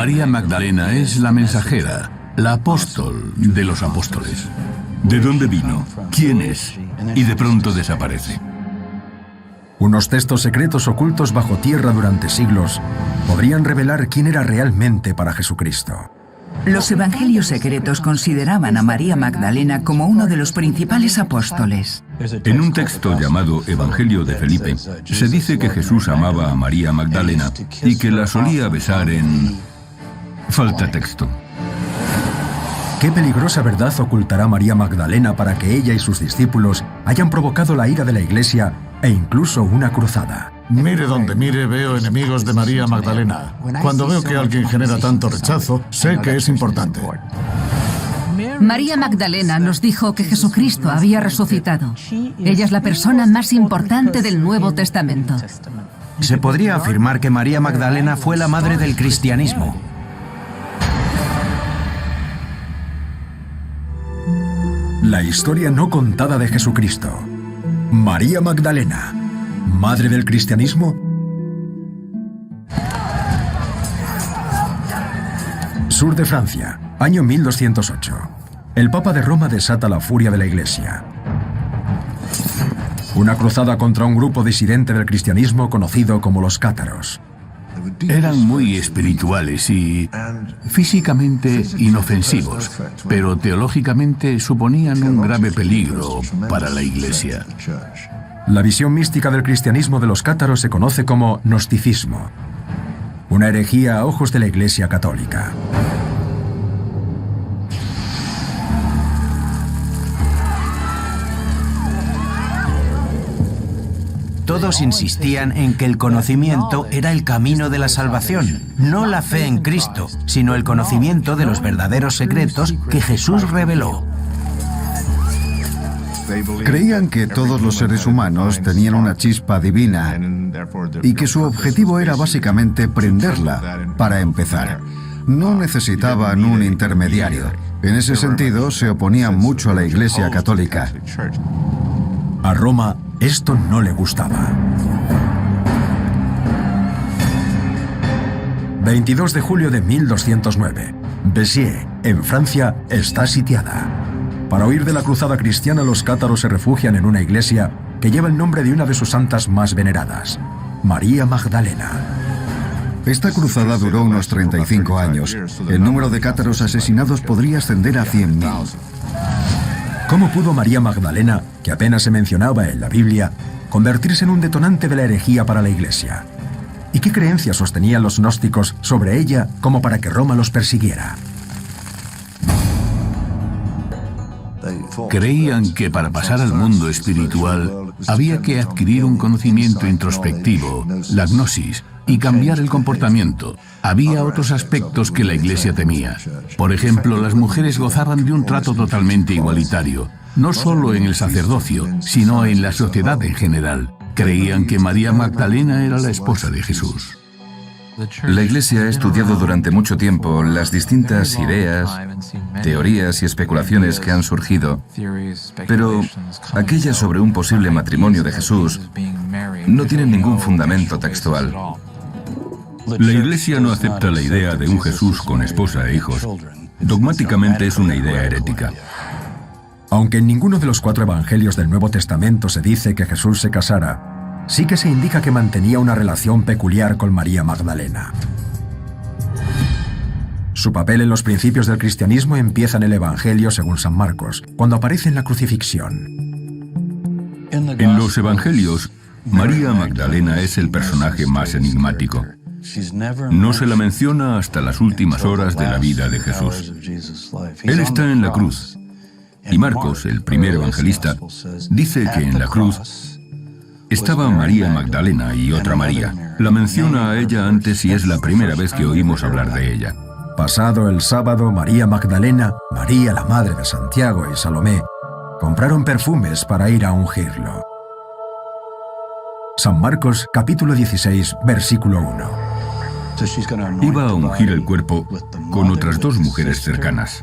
María Magdalena es la mensajera, la apóstol de los apóstoles. ¿De dónde vino? ¿Quién es? Y de pronto desaparece. Unos textos secretos ocultos bajo tierra durante siglos podrían revelar quién era realmente para Jesucristo. Los evangelios secretos consideraban a María Magdalena como uno de los principales apóstoles. En un texto llamado Evangelio de Felipe, se dice que Jesús amaba a María Magdalena y que la solía besar en... Falta texto. ¿Qué peligrosa verdad ocultará María Magdalena para que ella y sus discípulos hayan provocado la ira de la Iglesia e incluso una cruzada? Mire donde mire, veo enemigos de María Magdalena. Cuando veo que alguien genera tanto rechazo, sé que es importante. María Magdalena nos dijo que Jesucristo había resucitado. Ella es la persona más importante del Nuevo Testamento. Se podría afirmar que María Magdalena fue la madre del cristianismo. La historia no contada de Jesucristo. María Magdalena, madre del cristianismo. Sur de Francia, año 1208. El Papa de Roma desata la furia de la Iglesia. Una cruzada contra un grupo disidente del cristianismo conocido como los cátaros. Eran muy espirituales y físicamente inofensivos, pero teológicamente suponían un grave peligro para la Iglesia. La visión mística del cristianismo de los cátaros se conoce como gnosticismo, una herejía a ojos de la Iglesia católica. Todos insistían en que el conocimiento era el camino de la salvación, no la fe en Cristo, sino el conocimiento de los verdaderos secretos que Jesús reveló. Creían que todos los seres humanos tenían una chispa divina y que su objetivo era básicamente prenderla para empezar. No necesitaban un intermediario. En ese sentido, se oponían mucho a la Iglesia católica. A Roma esto no le gustaba. 22 de julio de 1209. Béziers, en Francia, está sitiada. Para huir de la cruzada cristiana, los cátaros se refugian en una iglesia que lleva el nombre de una de sus santas más veneradas, María Magdalena. Esta cruzada duró unos 35 años. El número de cátaros asesinados podría ascender a 100.000. ¿Cómo pudo María Magdalena, que apenas se mencionaba en la Biblia, convertirse en un detonante de la herejía para la Iglesia? ¿Y qué creencias sostenían los gnósticos sobre ella como para que Roma los persiguiera? Creían que para pasar al mundo espiritual había que adquirir un conocimiento introspectivo, la gnosis, y cambiar el comportamiento. Había otros aspectos que la Iglesia temía. Por ejemplo, las mujeres gozaban de un trato totalmente igualitario, no solo en el sacerdocio, sino en la sociedad en general. Creían que María Magdalena era la esposa de Jesús. La Iglesia ha estudiado durante mucho tiempo las distintas ideas, teorías y especulaciones que han surgido, pero aquellas sobre un posible matrimonio de Jesús no tienen ningún fundamento textual. La Iglesia no acepta la idea de un Jesús con esposa e hijos. Dogmáticamente es una idea herética. Aunque en ninguno de los 4 evangelios del Nuevo Testamento se dice que Jesús se casara, sí que se indica que mantenía una relación peculiar con María Magdalena. Su papel en los principios del cristianismo empieza en el Evangelio según San Marcos, cuando aparece en la crucifixión. En los evangelios, María Magdalena es el personaje más enigmático. No se la menciona hasta las últimas horas de la vida de Jesús. Él está en la cruz. Y Marcos, el primer evangelista, dice que en la cruz estaba María Magdalena y otra María. La menciona a ella antes y es la primera vez que oímos hablar de ella. Pasado el sábado, María Magdalena, María la madre de Santiago y Salomé compraron perfumes para ir a ungirlo. San Marcos, capítulo 16, versículo 1. Iba a ungir el cuerpo con otras 2 mujeres cercanas.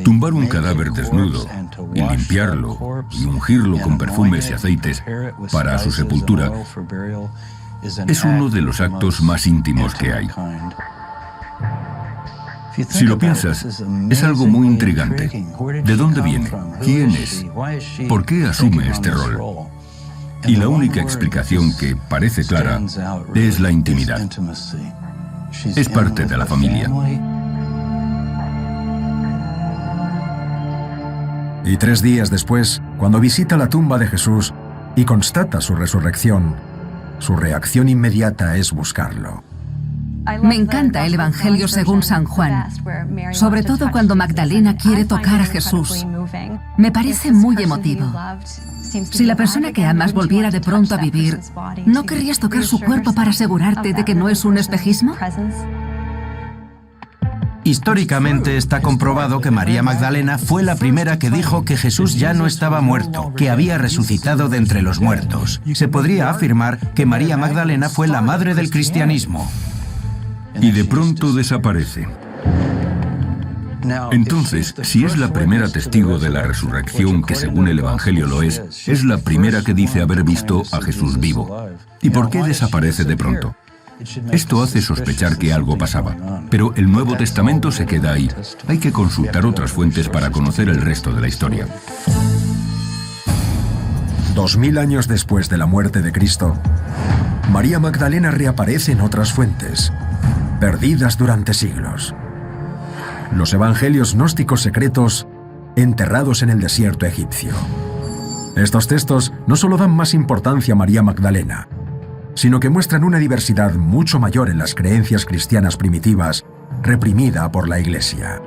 Tumbar un cadáver desnudo y limpiarlo y ungirlo con perfumes y aceites para su sepultura es uno de los actos más íntimos que hay. Si lo piensas, es algo muy intrigante. ¿De dónde viene? ¿Quién es? ¿Por qué asume este rol? Y la única explicación que parece clara es la intimidad. Es parte de la familia. Y 3 días después, cuando visita la tumba de Jesús y constata su resurrección, su reacción inmediata es buscarlo. Me encanta el Evangelio según San Juan, sobre todo cuando Magdalena quiere tocar a Jesús. Me parece muy emotivo. Si la persona que amas volviera de pronto a vivir, ¿no querrías tocar su cuerpo para asegurarte de que no es un espejismo? Históricamente está comprobado que María Magdalena fue la primera que dijo que Jesús ya no estaba muerto, que había resucitado de entre los muertos. Se podría afirmar que María Magdalena fue la madre del cristianismo. Y de pronto desaparece. Entonces, si es la primera testigo de la resurrección, que según el Evangelio lo es la primera que dice haber visto a Jesús vivo. ¿Y por qué desaparece de pronto? Esto hace sospechar que algo pasaba, pero el Nuevo Testamento se queda ahí. Hay que consultar otras fuentes para conocer el resto de la historia. 2000 años después de la muerte de Cristo, María Magdalena reaparece en otras fuentes, perdidas durante siglos. Los evangelios gnósticos secretos enterrados en el desierto egipcio. Estos textos no solo dan más importancia a María Magdalena, sino que muestran una diversidad mucho mayor en las creencias cristianas primitivas, reprimida por la Iglesia.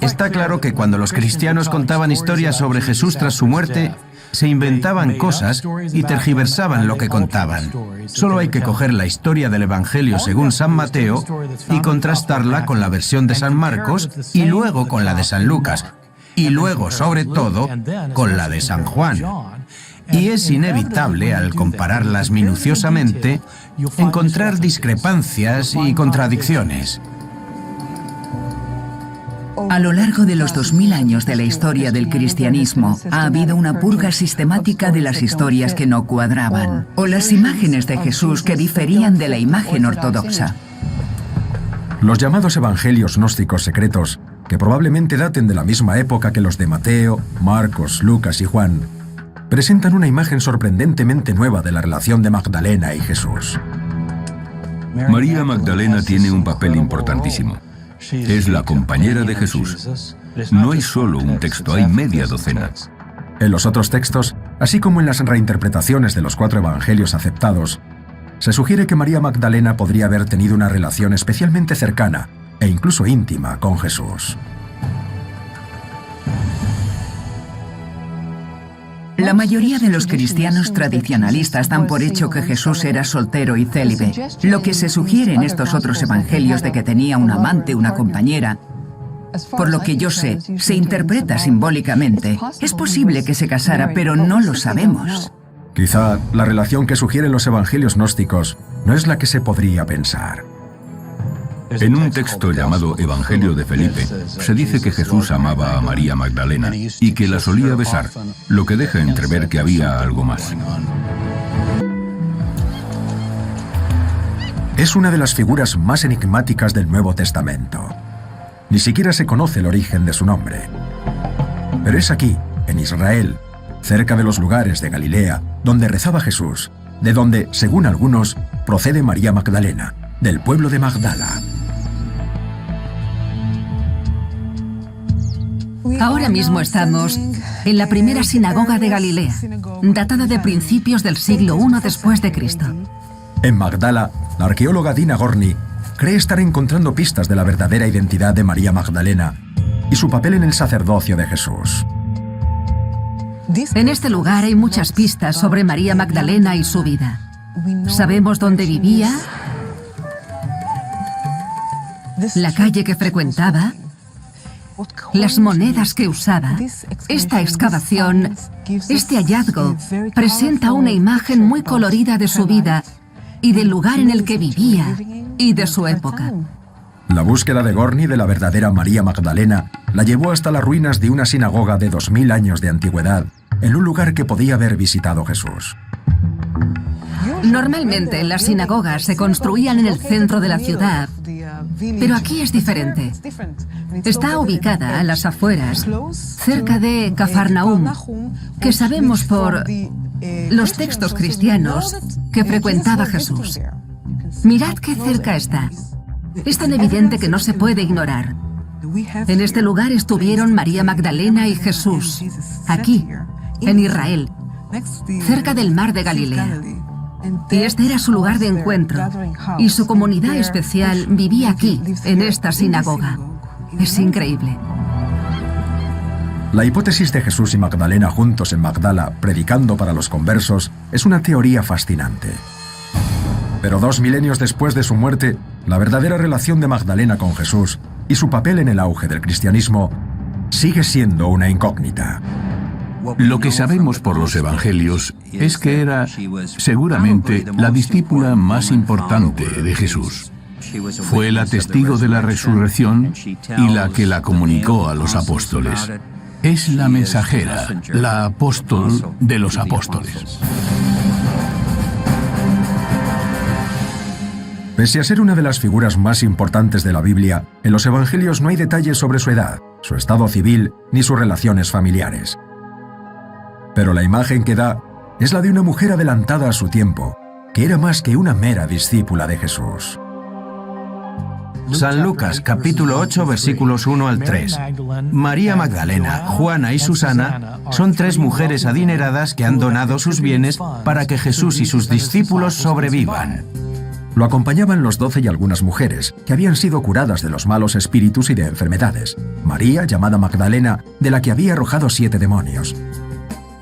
Está claro que cuando los cristianos contaban historias sobre Jesús tras su muerte, se inventaban cosas y tergiversaban lo que contaban. Solo hay que coger la historia del Evangelio según San Mateo y contrastarla con la versión de San Marcos y luego con la de San Lucas y luego, sobre todo, con la de San Juan. Y es inevitable, al compararlas minuciosamente, encontrar discrepancias y contradicciones. A lo largo de los 2000 años de la historia del cristianismo, ha habido una purga sistemática de las historias que no cuadraban, o las imágenes de Jesús que diferían de la imagen ortodoxa. Los llamados evangelios gnósticos secretos, que probablemente daten de la misma época que los de Mateo, Marcos, Lucas y Juan, presentan una imagen sorprendentemente nueva de la relación de Magdalena y Jesús. María Magdalena tiene un papel importantísimo. Es la compañera de Jesús. No hay solo un texto, hay media docena. En los otros textos, así como en las reinterpretaciones de los 4 evangelios aceptados, se sugiere que María Magdalena podría haber tenido una relación especialmente cercana e incluso íntima con Jesús. La mayoría de los cristianos tradicionalistas dan por hecho que Jesús era soltero y célibe. Lo que se sugiere en estos otros evangelios de que tenía un amante, una compañera, por lo que yo sé, se interpreta simbólicamente. Es posible que se casara, pero no lo sabemos. Quizá la relación que sugieren los evangelios gnósticos no es la que se podría pensar. En un texto llamado Evangelio de Felipe, se dice que Jesús amaba a María Magdalena y que la solía besar, lo que deja entrever que había algo más. Es una de las figuras más enigmáticas del Nuevo Testamento. Ni siquiera se conoce el origen de su nombre. Pero es aquí, en Israel, cerca de los lugares de Galilea, donde rezaba Jesús, de donde, según algunos, procede María Magdalena, del pueblo de Magdala. Ahora mismo estamos en la primera sinagoga de Galilea, datada de principios del siglo I después de Cristo. En Magdala, la arqueóloga Dina Gorni cree estar encontrando pistas de la verdadera identidad de María Magdalena y su papel en el sacerdocio de Jesús. En este lugar hay muchas pistas sobre María Magdalena y su vida. Sabemos dónde vivía, la calle que frecuentaba, las monedas que usaba. Esta excavación, este hallazgo, presenta una imagen muy colorida de su vida y del lugar en el que vivía y de su época. La búsqueda de Gorni de la verdadera María Magdalena la llevó hasta las ruinas de una sinagoga de 2000 años de antigüedad, en un lugar que podía haber visitado Jesús. Normalmente las sinagogas se construían en el centro de la ciudad, pero aquí es diferente. Está ubicada a las afueras, cerca de Cafarnaúm, que sabemos por los textos cristianos que frecuentaba Jesús. Mirad qué cerca está. Es tan evidente que no se puede ignorar. En este lugar estuvieron María Magdalena y Jesús, aquí, en Israel, cerca del mar de Galilea. Y este era su lugar de encuentro, y su comunidad especial vivía aquí, en esta sinagoga. Es increíble. La hipótesis de Jesús y Magdalena juntos en Magdala, predicando para los conversos, es una teoría fascinante. Pero 2 milenios después de su muerte, la verdadera relación de Magdalena con Jesús y su papel en el auge del cristianismo sigue siendo una incógnita. Lo que sabemos por los evangelios es que era seguramente la discípula más importante de Jesús. Fue la testigo de la resurrección y la que la comunicó a los apóstoles. Es la mensajera, la apóstol de los apóstoles. Pese a ser una de las figuras más importantes de la Biblia, en los evangelios no hay detalles sobre su edad, su estado civil ni sus relaciones familiares. Pero la imagen que da es la de una mujer adelantada a su tiempo, que era más que una mera discípula de Jesús. San Lucas, capítulo 8, versículos 1 al 3. María Magdalena, Juana y Susana son 3 mujeres adineradas que han donado sus bienes para que Jesús y sus discípulos sobrevivan. Lo acompañaban los 12 y algunas mujeres, que habían sido curadas de los malos espíritus y de enfermedades. María, llamada Magdalena, de la que había arrojado 7 demonios.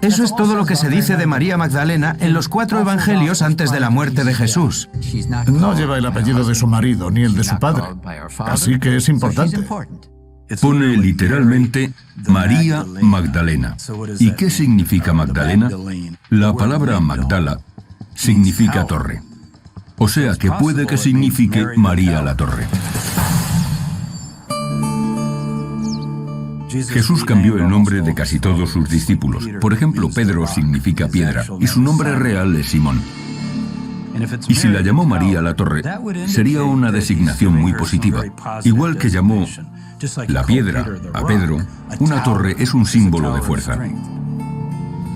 Eso es todo lo que se dice de María Magdalena en los 4 evangelios antes de la muerte de Jesús. No lleva el apellido de su marido ni el de su padre, así que es importante. Pone literalmente María Magdalena. ¿Y qué significa Magdalena? La palabra Magdala significa torre. O sea que puede que signifique María la torre. Jesús cambió el nombre de casi todos sus discípulos. Por ejemplo, Pedro significa piedra y su nombre real es Simón. Y si la llamó María la torre, sería una designación muy positiva. Igual que llamó la piedra a Pedro, una torre es un símbolo de fuerza.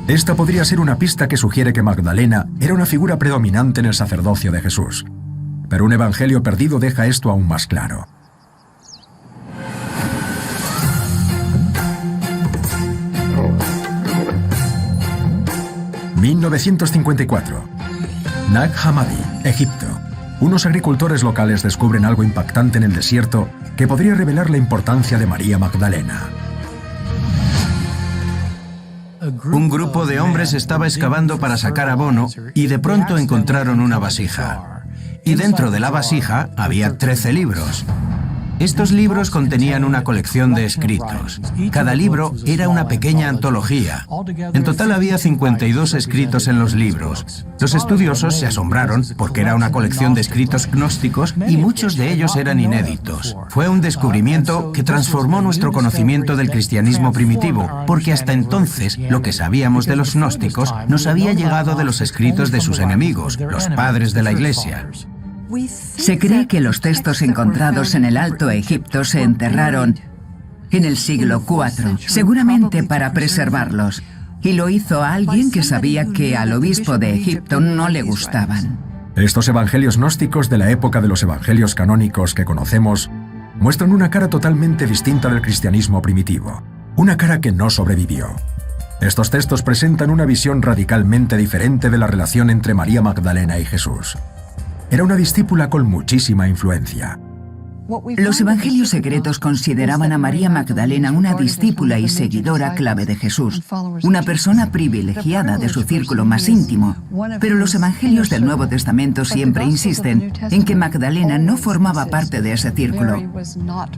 Esta podría ser una pista que sugiere que Magdalena era una figura predominante en el sacerdocio de Jesús. Pero un evangelio perdido deja esto aún más claro. ...1954... Nag Hammadi, Egipto. Unos agricultores locales descubren algo impactante en el desierto que podría revelar la importancia de María Magdalena. Un grupo de hombres estaba excavando para sacar abono y de pronto encontraron una vasija. Y dentro de la vasija había 13 libros. Estos libros contenían una colección de escritos. Cada libro era una pequeña antología. En total había 52 escritos en los libros. Los estudiosos se asombraron porque era una colección de escritos gnósticos y muchos de ellos eran inéditos. Fue un descubrimiento que transformó nuestro conocimiento del cristianismo primitivo, porque hasta entonces lo que sabíamos de los gnósticos nos había llegado de los escritos de sus enemigos, los padres de la Iglesia. Se cree que los textos encontrados en el Alto Egipto se enterraron en el siglo IV, seguramente para preservarlos, y lo hizo alguien que sabía que al obispo de Egipto no le gustaban. Estos evangelios gnósticos de la época de los evangelios canónicos que conocemos muestran una cara totalmente distinta del cristianismo primitivo, una cara que no sobrevivió. Estos textos presentan una visión radicalmente diferente de la relación entre María Magdalena y Jesús. Era una discípula con muchísima influencia. Los evangelios secretos consideraban a María Magdalena una discípula y seguidora clave de Jesús, una persona privilegiada de su círculo más íntimo, pero los evangelios del Nuevo Testamento siempre insisten en que Magdalena no formaba parte de ese círculo.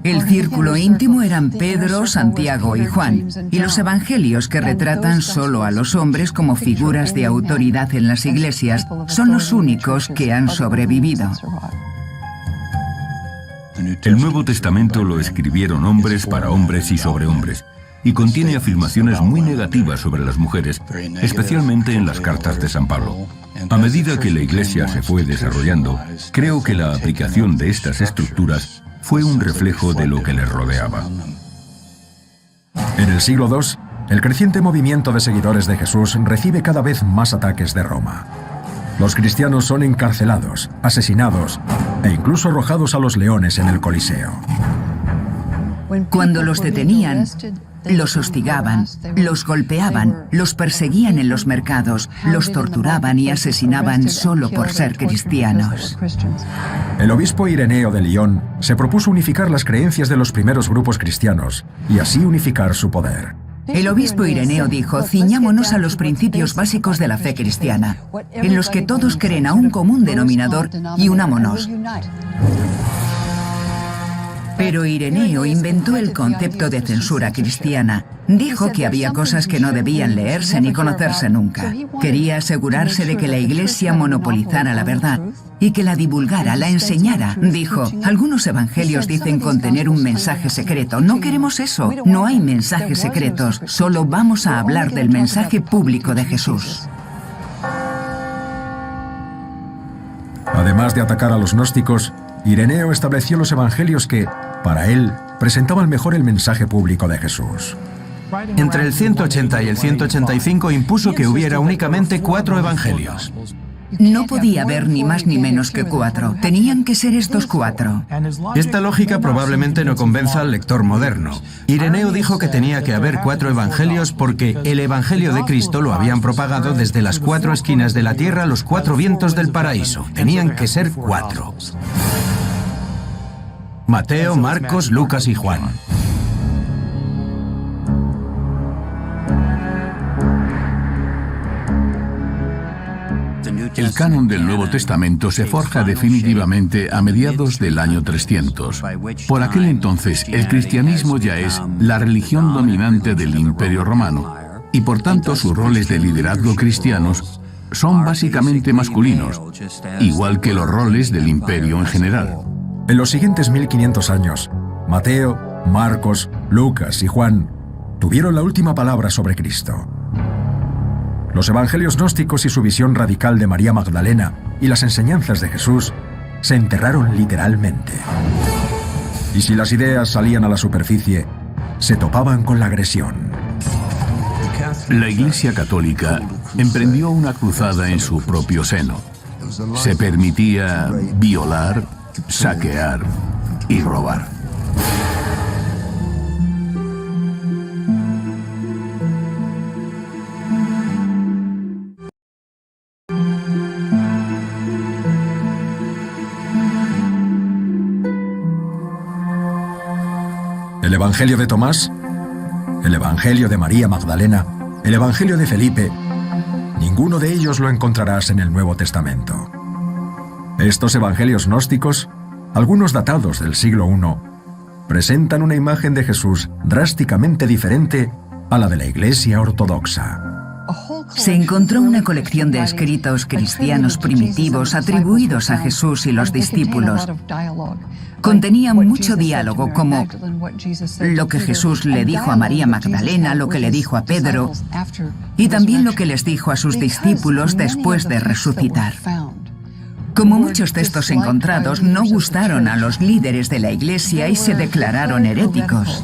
El círculo íntimo eran Pedro, Santiago y Juan, y los evangelios que retratan solo a los hombres como figuras de autoridad en las iglesias son los únicos que han sobrevivido. El Nuevo Testamento lo escribieron hombres para hombres y sobre hombres. y contiene afirmaciones muy negativas sobre las mujeres, especialmente en las cartas de San Pablo. A medida que la Iglesia se fue desarrollando, creo que la aplicación de estas estructuras fue un reflejo de lo que les rodeaba. En el siglo II, el creciente movimiento de seguidores de Jesús recibe cada vez más ataques de Roma. Los cristianos son encarcelados, asesinados e incluso arrojados a los leones en el Coliseo. Cuando los detenían, los hostigaban, los golpeaban, los perseguían en los mercados, los torturaban y asesinaban solo por ser cristianos. El obispo Ireneo de Lyon se propuso unificar las creencias de los primeros grupos cristianos y así unificar su poder. El obispo Ireneo dijo: ciñámonos a los principios básicos de la fe cristiana, en los que todos creen a un común denominador, y unámonos. Pero Ireneo inventó el concepto de censura cristiana. Dijo que había cosas que no debían leerse ni conocerse nunca. Quería asegurarse de que la Iglesia monopolizara la verdad y que la divulgara, la enseñara. Dijo: algunos evangelios dicen contener un mensaje secreto. No queremos eso. No hay mensajes secretos. Solo vamos a hablar del mensaje público de Jesús. Además de atacar a los gnósticos, Ireneo estableció los evangelios que, para él, presentaban mejor el mensaje público de Jesús. Entre el 180 y el 185 impuso que hubiera únicamente 4 evangelios. No podía haber ni más ni menos que 4. Tenían que ser estos 4. Esta lógica probablemente no convenza al lector moderno. Ireneo dijo que tenía que haber 4 evangelios porque el evangelio de Cristo lo habían propagado desde las 4 esquinas de la tierra a los 4 vientos del paraíso. Tenían que ser 4. Mateo, Marcos, Lucas y Juan. El canon del Nuevo Testamento se forja definitivamente a mediados del año 300. Por aquel entonces, el cristianismo ya es la religión dominante del Imperio Romano, y por tanto sus roles de liderazgo cristianos son básicamente masculinos, igual que los roles del imperio en general. En los siguientes 1500 años, Mateo, Marcos, Lucas y Juan tuvieron la última palabra sobre Cristo. Los evangelios gnósticos y su visión radical de María Magdalena y las enseñanzas de Jesús se enterraron literalmente. Y si las ideas salían a la superficie, se topaban con la agresión. La Iglesia Católica emprendió una cruzada en su propio seno. Se permitía violar, saquear y robar. El Evangelio de Tomás, el Evangelio de María Magdalena, el Evangelio de Felipe, ninguno de ellos lo encontrarás en el Nuevo Testamento. Estos evangelios gnósticos, algunos datados del siglo I, presentan una imagen de Jesús drásticamente diferente a la de la Iglesia ortodoxa. Se encontró una colección de escritos cristianos primitivos atribuidos a Jesús y los discípulos. Contenían mucho diálogo, como lo que Jesús le dijo a María Magdalena, lo que le dijo a Pedro, y también lo que les dijo a sus discípulos después de resucitar. Como muchos textos encontrados, no gustaron a los líderes de la Iglesia y se declararon heréticos.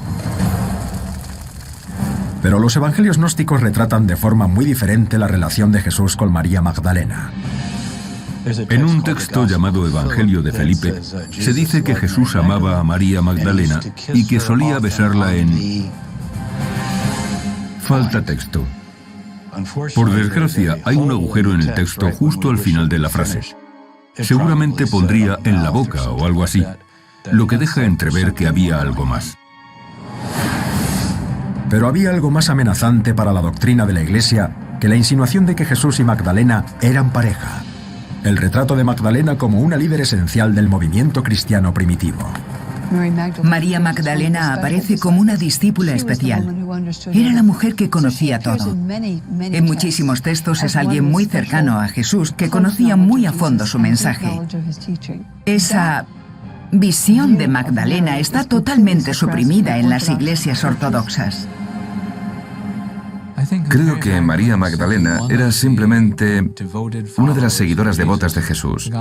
Pero los evangelios gnósticos retratan de forma muy diferente la relación de Jesús con María Magdalena. En un texto llamado Evangelio de Felipe, se dice que Jesús amaba a María Magdalena y que solía besarla en... Falta texto. Por desgracia, hay un agujero en el texto justo al final de la frase. Seguramente pondría en la boca o algo así, lo que deja entrever que había algo más. Pero había algo más amenazante para la doctrina de la Iglesia que la insinuación de que Jesús y Magdalena eran pareja. El retrato de Magdalena como una líder esencial del movimiento cristiano primitivo. María Magdalena aparece como una discípula especial. Era la mujer que conocía todo. En muchísimos textos es alguien muy cercano a Jesús que conocía muy a fondo su mensaje. Esa visión de Magdalena está totalmente suprimida en las iglesias ortodoxas. Creo que María Magdalena era simplemente una de las seguidoras devotas de Jesús.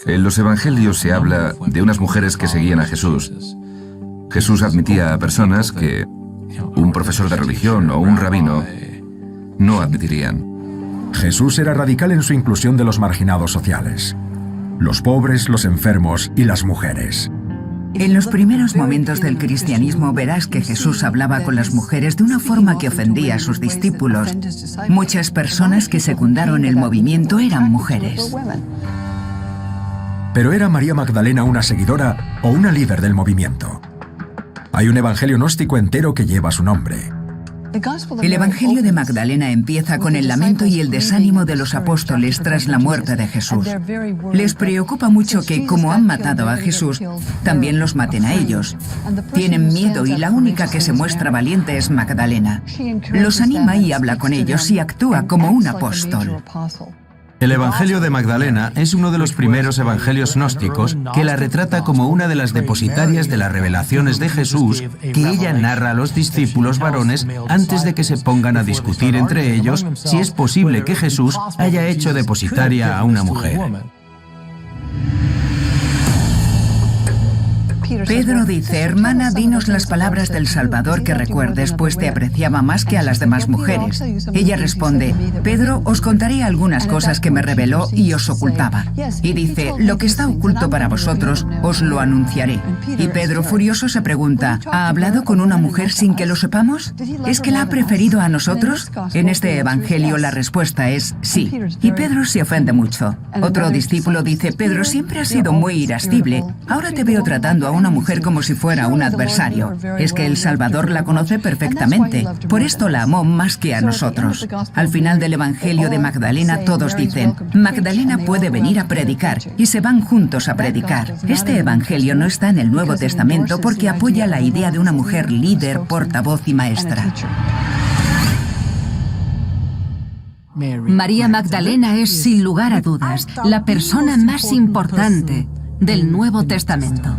En los evangelios se habla de unas mujeres que seguían a Jesús. Jesús admitía a personas que un profesor de religión o un rabino no admitirían. Jesús era radical en su inclusión de los marginados sociales: los pobres, los enfermos y las mujeres. En los primeros momentos del cristianismo verás que Jesús hablaba con las mujeres de una forma que ofendía a sus discípulos. Muchas personas que secundaron el movimiento eran mujeres. ¿Pero era María Magdalena una seguidora o una líder del movimiento? Hay un evangelio gnóstico entero que lleva su nombre. El Evangelio de Magdalena empieza con el lamento y el desánimo de los apóstoles tras la muerte de Jesús. Les preocupa mucho que, como han matado a Jesús, también los maten a ellos. Tienen miedo y la única que se muestra valiente es Magdalena. Los anima y habla con ellos y actúa como un apóstol. El Evangelio de Magdalena es uno de los primeros evangelios gnósticos que la retrata como una de las depositarias de las revelaciones de Jesús que ella narra a los discípulos varones antes de que se pongan a discutir entre ellos si es posible que Jesús haya hecho depositaria a una mujer. Pedro dice: hermana, dinos las palabras del Salvador que recuerdes, pues te apreciaba más que a las demás mujeres. Ella responde: Pedro, os contaré algunas cosas que me reveló y os ocultaba. Y dice: lo que está oculto para vosotros, os lo anunciaré. Y Pedro, furioso, se pregunta: ¿ha hablado con una mujer sin que lo sepamos? ¿Es que la ha preferido a nosotros? En este evangelio la respuesta es sí. Y Pedro se ofende mucho. Otro discípulo dice: Pedro, siempre has sido muy irascible. Ahora te veo tratando a una mujer como si fuera un adversario. Es que el Salvador la conoce perfectamente. Por esto la amó más que a nosotros. Al final del Evangelio de Magdalena todos dicen: Magdalena puede venir a predicar, y se van juntos a predicar. Este Evangelio no está en el Nuevo Testamento porque apoya la idea de una mujer líder, portavoz y maestra. María Magdalena es, sin lugar a dudas, la persona más importante del Nuevo Testamento.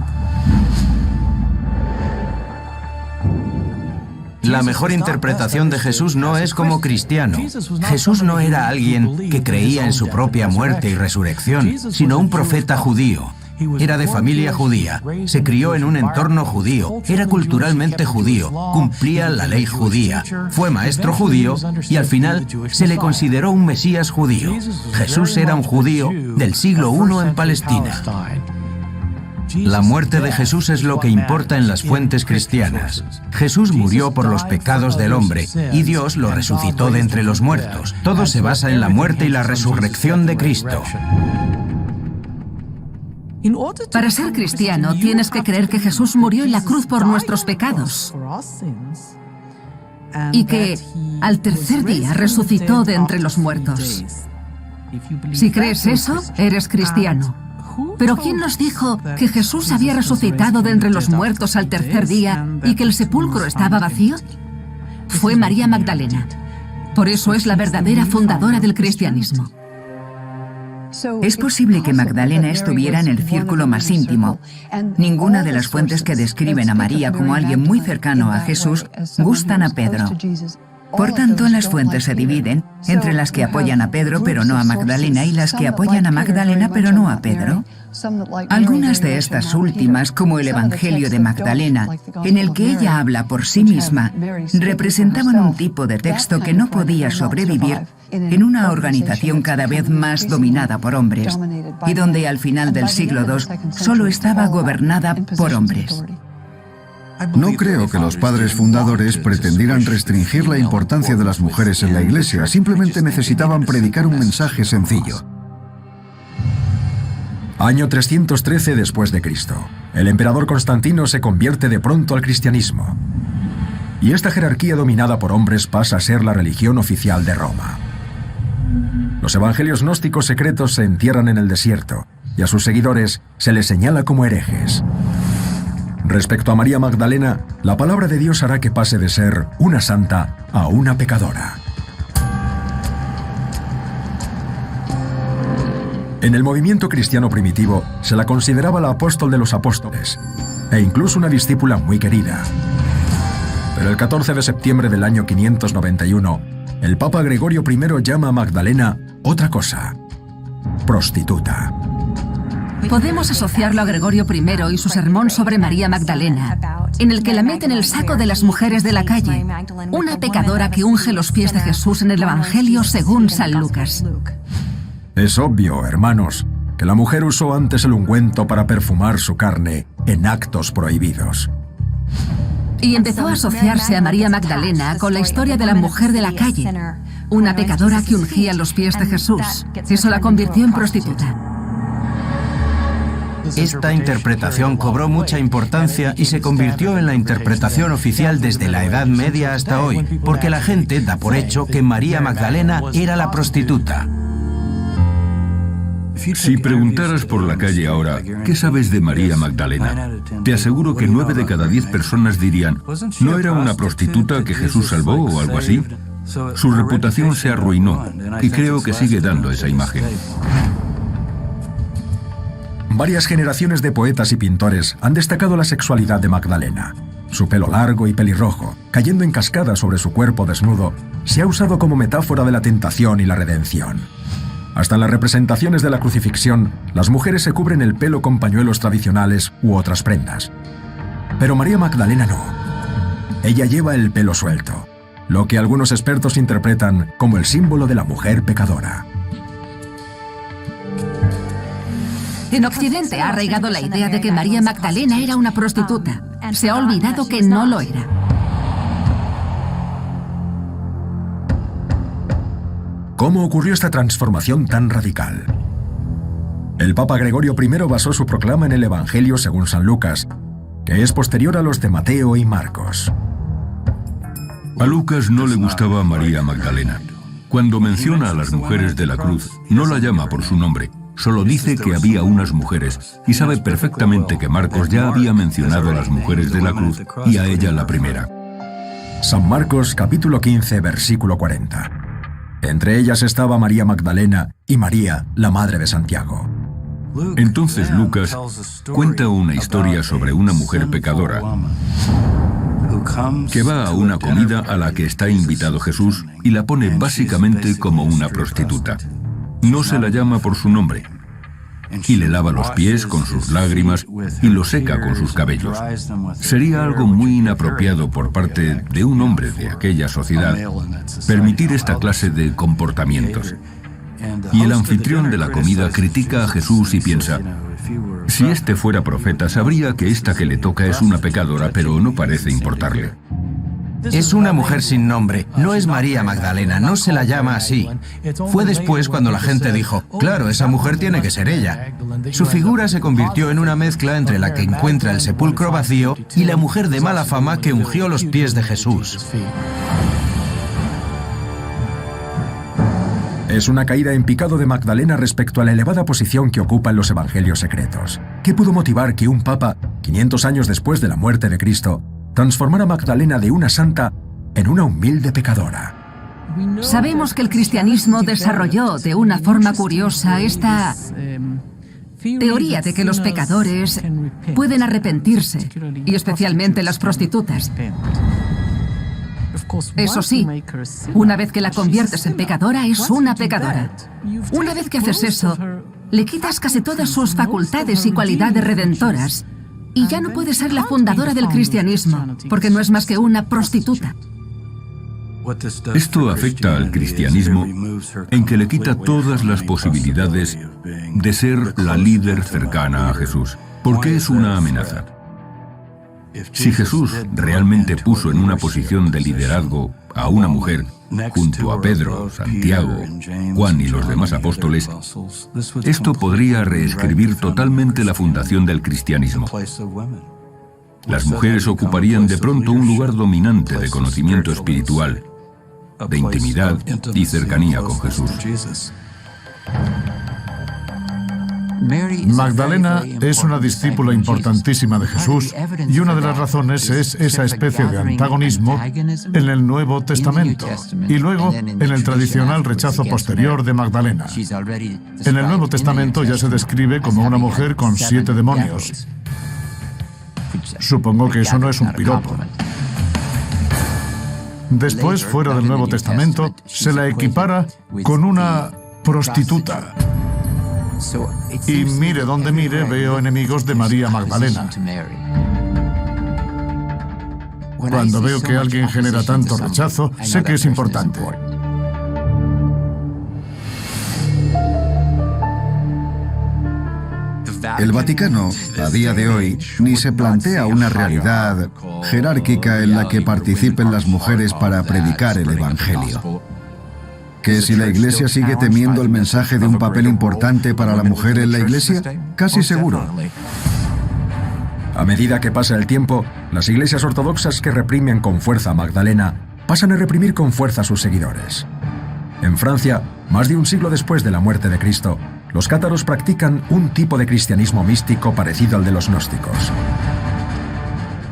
La mejor interpretación de Jesús no es como cristiano. Jesús no era alguien que creía en su propia muerte y resurrección, sino un profeta judío. Era de familia judía, se crió en un entorno judío, era culturalmente judío, cumplía la ley judía, fue maestro judío y al final se le consideró un Mesías judío. Jesús era un judío del siglo I en Palestina. La muerte de Jesús es lo que importa en las fuentes cristianas. Jesús murió por los pecados del hombre y Dios lo resucitó de entre los muertos. Todo se basa en la muerte y la resurrección de Cristo. Para ser cristiano, tienes que creer que Jesús murió en la cruz por nuestros pecados y que al tercer día resucitó de entre los muertos. Si crees eso, eres cristiano. Pero ¿quién nos dijo que Jesús había resucitado de entre los muertos al tercer día y que el sepulcro estaba vacío? Fue María Magdalena. Por eso es la verdadera fundadora del cristianismo. Es posible que Magdalena estuviera en el círculo más íntimo. Ninguna de las fuentes que describen a María como alguien muy cercano a Jesús gustan a Pedro. Por tanto, las fuentes se dividen entre las que apoyan a Pedro pero no a Magdalena y las que apoyan a Magdalena pero no a Pedro. Algunas de estas últimas, como el Evangelio de Magdalena, en el que ella habla por sí misma, representaban un tipo de texto que no podía sobrevivir en una organización cada vez más dominada por hombres y donde al final del siglo II solo estaba gobernada por hombres. No creo que los padres fundadores pretendieran restringir la importancia de las mujeres en la Iglesia, simplemente necesitaban predicar un mensaje sencillo. Año 313 después de Cristo. El emperador Constantino se convierte de pronto al cristianismo. Y esta jerarquía dominada por hombres pasa a ser la religión oficial de Roma. Los evangelios gnósticos secretos se entierran en el desierto y a sus seguidores se les señala como herejes. Respecto a María Magdalena, la palabra de Dios hará que pase de ser una santa a una pecadora. En el movimiento cristiano primitivo se la consideraba la apóstol de los apóstoles e incluso una discípula muy querida. Pero el 14 de septiembre del año 591, el Papa Gregorio I llama a Magdalena otra cosa: prostituta. Podemos asociarlo a Gregorio I y su sermón sobre María Magdalena, en el que la mete en el saco de las mujeres de la calle, una pecadora que unge los pies de Jesús en el Evangelio según San Lucas. Es obvio, hermanos, que la mujer usó antes el ungüento para perfumar su carne en actos prohibidos. Y empezó a asociarse a María Magdalena con la historia de la mujer de la calle, una pecadora que ungía los pies de Jesús. Eso la convirtió en prostituta. Esta interpretación cobró mucha importancia y se convirtió en la interpretación oficial desde la Edad Media hasta hoy, porque la gente da por hecho que María Magdalena era la prostituta. Si preguntaras por la calle ahora, ¿qué sabes de María Magdalena? Te aseguro que 9 de cada 10 personas dirían, ¿no era una prostituta que Jesús salvó o algo así? Su reputación se arruinó y creo que sigue dando esa imagen. Varias generaciones de poetas y pintores han destacado la sexualidad de Magdalena. Su pelo largo y pelirrojo, cayendo en cascada sobre su cuerpo desnudo, se ha usado como metáfora de la tentación y la redención. Hasta en las representaciones de la crucifixión, las mujeres se cubren el pelo con pañuelos tradicionales u otras prendas. Pero María Magdalena no. Ella lleva el pelo suelto, lo que algunos expertos interpretan como el símbolo de la mujer pecadora. En Occidente ha arraigado la idea de que María Magdalena era una prostituta. Se ha olvidado que no lo era. ¿Cómo ocurrió esta transformación tan radical? El Papa Gregorio I basó su proclama en el Evangelio según San Lucas, que es posterior a los de Mateo y Marcos. A Lucas no le gustaba María Magdalena. Cuando menciona a las mujeres de la cruz, no la llama por su nombre. Solo dice que había unas mujeres y sabe perfectamente que Marcos ya había mencionado a las mujeres de la cruz y a ella la primera. San Marcos capítulo 15 versículo 40. Entre ellas estaba María Magdalena y María, la madre de Santiago. Entonces Lucas cuenta una historia sobre una mujer pecadora que va a una comida a la que está invitado Jesús y la pone básicamente como una prostituta. No se la llama por su nombre y le lava los pies con sus lágrimas y los seca con sus cabellos. Sería algo muy inapropiado por parte de un hombre de aquella sociedad permitir esta clase de comportamientos. Y el anfitrión de la comida critica a Jesús y piensa, si este fuera profeta sabría que esta que le toca es una pecadora, pero no parece importarle. Es una mujer sin nombre, no es María Magdalena, no se la llama así. Fue después cuando la gente dijo, claro, esa mujer tiene que ser ella. Su figura se convirtió en una mezcla entre la que encuentra el sepulcro vacío y la mujer de mala fama que ungió los pies de Jesús. Es una caída en picado de Magdalena respecto a la elevada posición que ocupa en los evangelios secretos. ¿Qué pudo motivar que un papa, 500 años después de la muerte de Cristo, transformara a Magdalena de una santa en una humilde pecadora? Sabemos que el cristianismo desarrolló de una forma curiosa esta teoría de que los pecadores pueden arrepentirse, y especialmente las prostitutas. Eso sí, una vez que la conviertes en pecadora, es una pecadora. Una vez que haces eso, le quitas casi todas sus facultades y cualidades redentoras, y ya no puede ser la fundadora del cristianismo, porque no es más que una prostituta. Esto afecta al cristianismo en que le quita todas las posibilidades de ser la líder cercana a Jesús, porque es una amenaza. Si Jesús realmente puso en una posición de liderazgo a una mujer junto a Pedro, Santiago, Juan y los demás apóstoles, esto podría reescribir totalmente la fundación del cristianismo. Las mujeres ocuparían de pronto un lugar dominante de conocimiento espiritual, de intimidad y cercanía con Jesús. Magdalena es una discípula importantísima de Jesús y una de las razones es esa especie de antagonismo en el Nuevo Testamento y luego en el tradicional rechazo posterior de Magdalena. En el Nuevo Testamento ya se describe como una mujer con 7 demonios. Supongo que eso no es un piropo. Después, fuera del Nuevo Testamento, se la equipara con una prostituta. Y mire donde mire, veo enemigos de María Magdalena. Cuando veo que alguien genera tanto rechazo, sé que es importante. El Vaticano, a día de hoy, ni se plantea una realidad jerárquica en la que participen las mujeres para predicar el Evangelio. ¿Que si la Iglesia sigue temiendo el mensaje de un papel importante para la mujer en la Iglesia? Casi seguro. A medida que pasa el tiempo, las iglesias ortodoxas que reprimen con fuerza a Magdalena pasan a reprimir con fuerza a sus seguidores. En Francia, más de un siglo después de la muerte de Cristo, los cátaros practican un tipo de cristianismo místico parecido al de los gnósticos.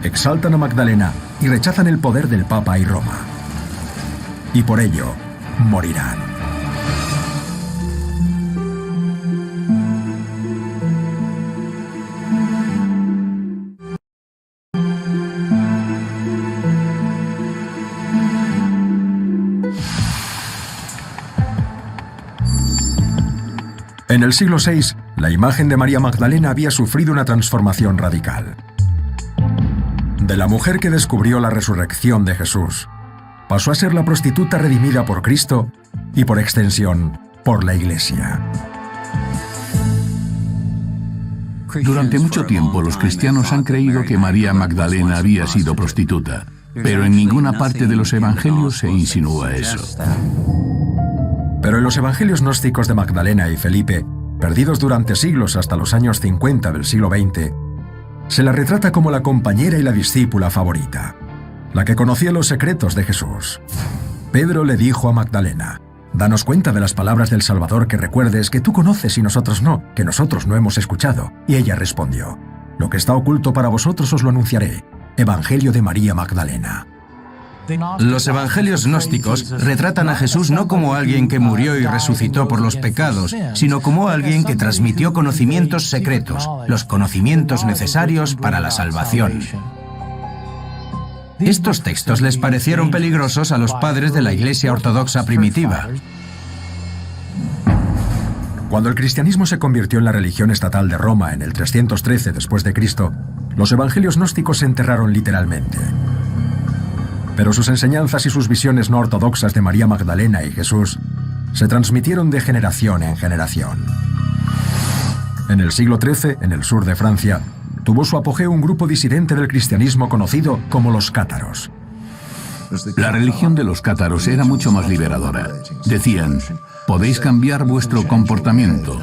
Exaltan a Magdalena y rechazan el poder del Papa y Roma. Y por ello, morirán. En el siglo VI, la imagen de María Magdalena había sufrido una transformación radical. De la mujer que descubrió la resurrección de Jesús, pasó a ser la prostituta redimida por Cristo y, por extensión, por la Iglesia. Durante mucho tiempo los cristianos han creído que María Magdalena había sido prostituta, pero en ninguna parte de los evangelios se insinúa eso. Pero en los evangelios gnósticos de Magdalena y Felipe, perdidos durante siglos hasta los años 50 del siglo XX, se la retrata como la compañera y la discípula favorita, la que conocía los secretos de Jesús. Pedro le dijo a Magdalena: «Danos cuenta de las palabras del Salvador que recuerdes que tú conoces y nosotros no, que nosotros no hemos escuchado». Y ella respondió: «Lo que está oculto para vosotros os lo anunciaré». Evangelio de María Magdalena. Los evangelios gnósticos retratan a Jesús no como alguien que murió y resucitó por los pecados, sino como alguien que transmitió conocimientos secretos, los conocimientos necesarios para la salvación. Estos textos les parecieron peligrosos a los padres de la Iglesia ortodoxa primitiva. Cuando el cristianismo se convirtió en la religión estatal de Roma en el 313 después de Cristo, los evangelios gnósticos se enterraron literalmente. Pero sus enseñanzas y sus visiones no ortodoxas de María Magdalena y Jesús se transmitieron de generación en generación. En el siglo XIII, en el sur de Francia, tuvo su apogeo un grupo disidente del cristianismo conocido como los cátaros. La religión de los cátaros era mucho más liberadora. Decían: podéis cambiar vuestro comportamiento,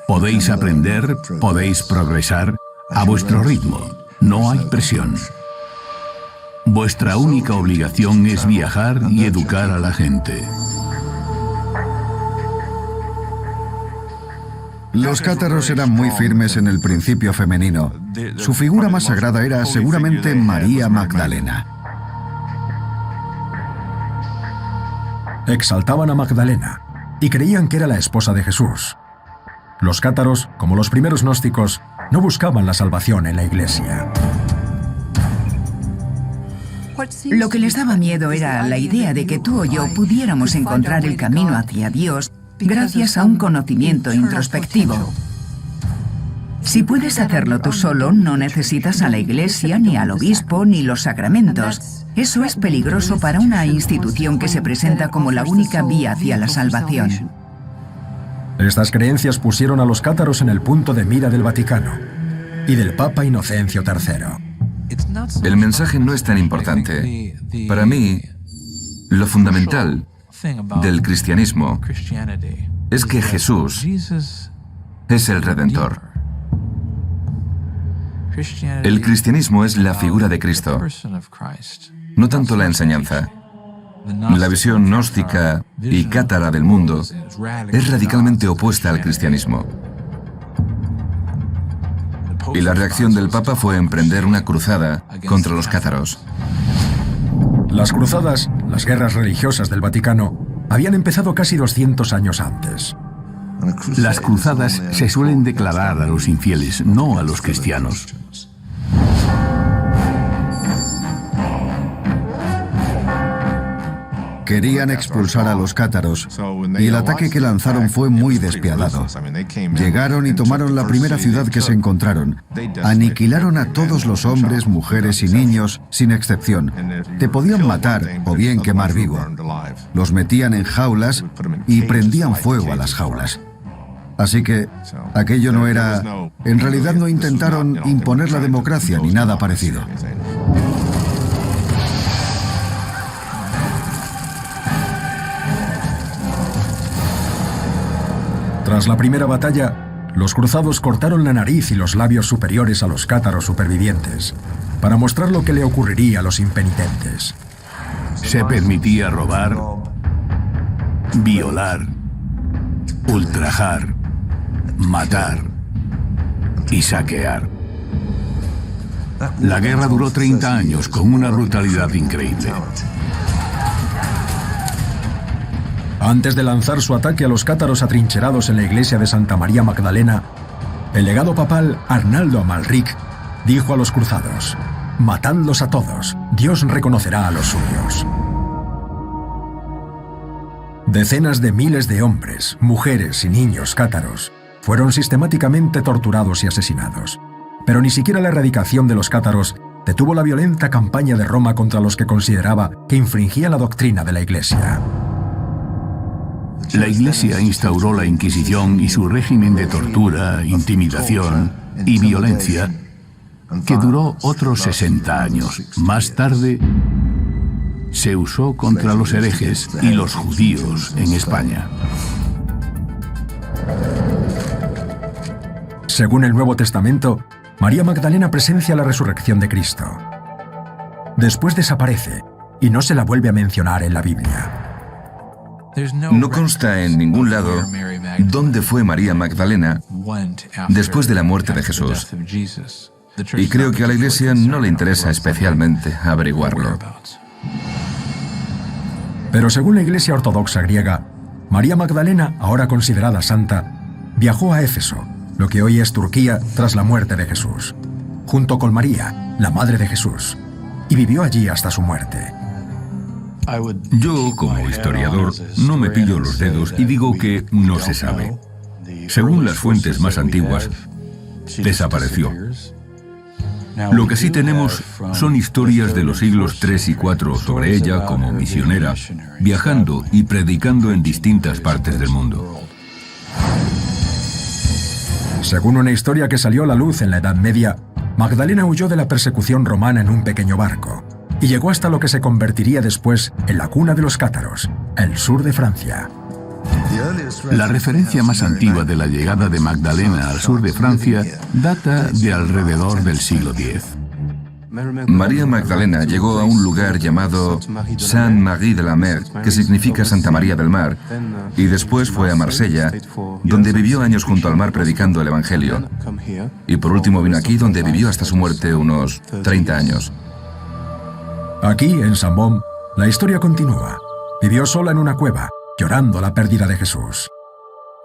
podéis aprender, podéis progresar a vuestro ritmo, no hay presión. Vuestra única obligación es viajar y educar a la gente. Los cátaros eran muy firmes en el principio femenino. Su figura más sagrada era seguramente María Magdalena. Exaltaban a Magdalena y creían que era la esposa de Jesús. Los cátaros, como los primeros gnósticos, no buscaban la salvación en la Iglesia. Lo que les daba miedo era la idea de que tú o yo pudiéramos encontrar el camino hacia Dios gracias a un conocimiento introspectivo. Si puedes hacerlo tú solo, no necesitas a la Iglesia, ni al obispo, ni los sacramentos. Eso es peligroso para una institución que se presenta como la única vía hacia la salvación. Estas creencias pusieron a los cátaros en el punto de mira del Vaticano y del Papa Inocencio III. El mensaje no es tan importante. Para mí, lo fundamental del cristianismo es que Jesús es el Redentor. El cristianismo es la figura de Cristo, no tanto la enseñanza. La visión gnóstica y cátara del mundo es radicalmente opuesta al cristianismo. Y la reacción del Papa fue emprender una cruzada contra los cátaros. Las cruzadas, las guerras religiosas del Vaticano, habían empezado casi 200 años antes. Las cruzadas se suelen declarar a los infieles, no a los cristianos. Querían expulsar a los cátaros y el ataque que lanzaron fue muy despiadado. Llegaron y tomaron la primera ciudad que se encontraron. Aniquilaron a todos los hombres, mujeres y niños, sin excepción. Te podían matar o bien quemar vivo. Los metían en jaulas y prendían fuego a las jaulas. Así que aquello no era... En realidad no intentaron imponer la democracia ni nada parecido. Tras la primera batalla, los cruzados cortaron la nariz y los labios superiores a los cátaros supervivientes, para mostrar lo que le ocurriría a los impenitentes. Se permitía robar, violar, ultrajar, matar y saquear. La guerra duró 30 años con una brutalidad increíble. Antes de lanzar su ataque a los cátaros atrincherados en la iglesia de Santa María Magdalena, el legado papal Arnaldo Amalric dijo a los cruzados: «Matadlos a todos, Dios reconocerá a los suyos». Decenas de miles de hombres, mujeres y niños cátaros fueron sistemáticamente torturados y asesinados. Pero ni siquiera la erradicación de los cátaros detuvo la violenta campaña de Roma contra los que consideraba que infringía la doctrina de la Iglesia. La Iglesia instauró la Inquisición y su régimen de tortura, intimidación y violencia, que duró otros 60 años. Más tarde, se usó contra los herejes y los judíos en España. Según el Nuevo Testamento, María Magdalena presencia la resurrección de Cristo. Después desaparece y no se la vuelve a mencionar en la Biblia. No consta en ningún lado dónde fue María Magdalena después de la muerte de Jesús. Y creo que a la Iglesia no le interesa especialmente averiguarlo. Pero según la Iglesia Ortodoxa griega, María Magdalena, ahora considerada santa, viajó a Éfeso, lo que hoy es Turquía, tras la muerte de Jesús, junto con María, la madre de Jesús, y vivió allí hasta su muerte. Yo, como historiador, no me pillo los dedos y digo que no se sabe. Según las fuentes más antiguas, desapareció. Lo que sí tenemos son historias de los siglos III y IV sobre ella como misionera, viajando y predicando en distintas partes del mundo. Según una historia que salió a la luz en la Edad Media, Magdalena huyó de la persecución romana en un pequeño barco y llegó hasta lo que se convertiría después en la cuna de los cátaros, el sur de Francia. La referencia más antigua de la llegada de Magdalena al sur de Francia data de alrededor del siglo X. María Magdalena llegó a un lugar llamado Sainte-Marie-de-la-Mer, que significa Santa María del Mar, y después fue a Marsella, donde vivió años junto al mar predicando el Evangelio. Y por último vino aquí, donde vivió hasta su muerte unos 30 años. Aquí, en Sambón, la historia continúa. Vivió sola en una cueva, llorando la pérdida de Jesús.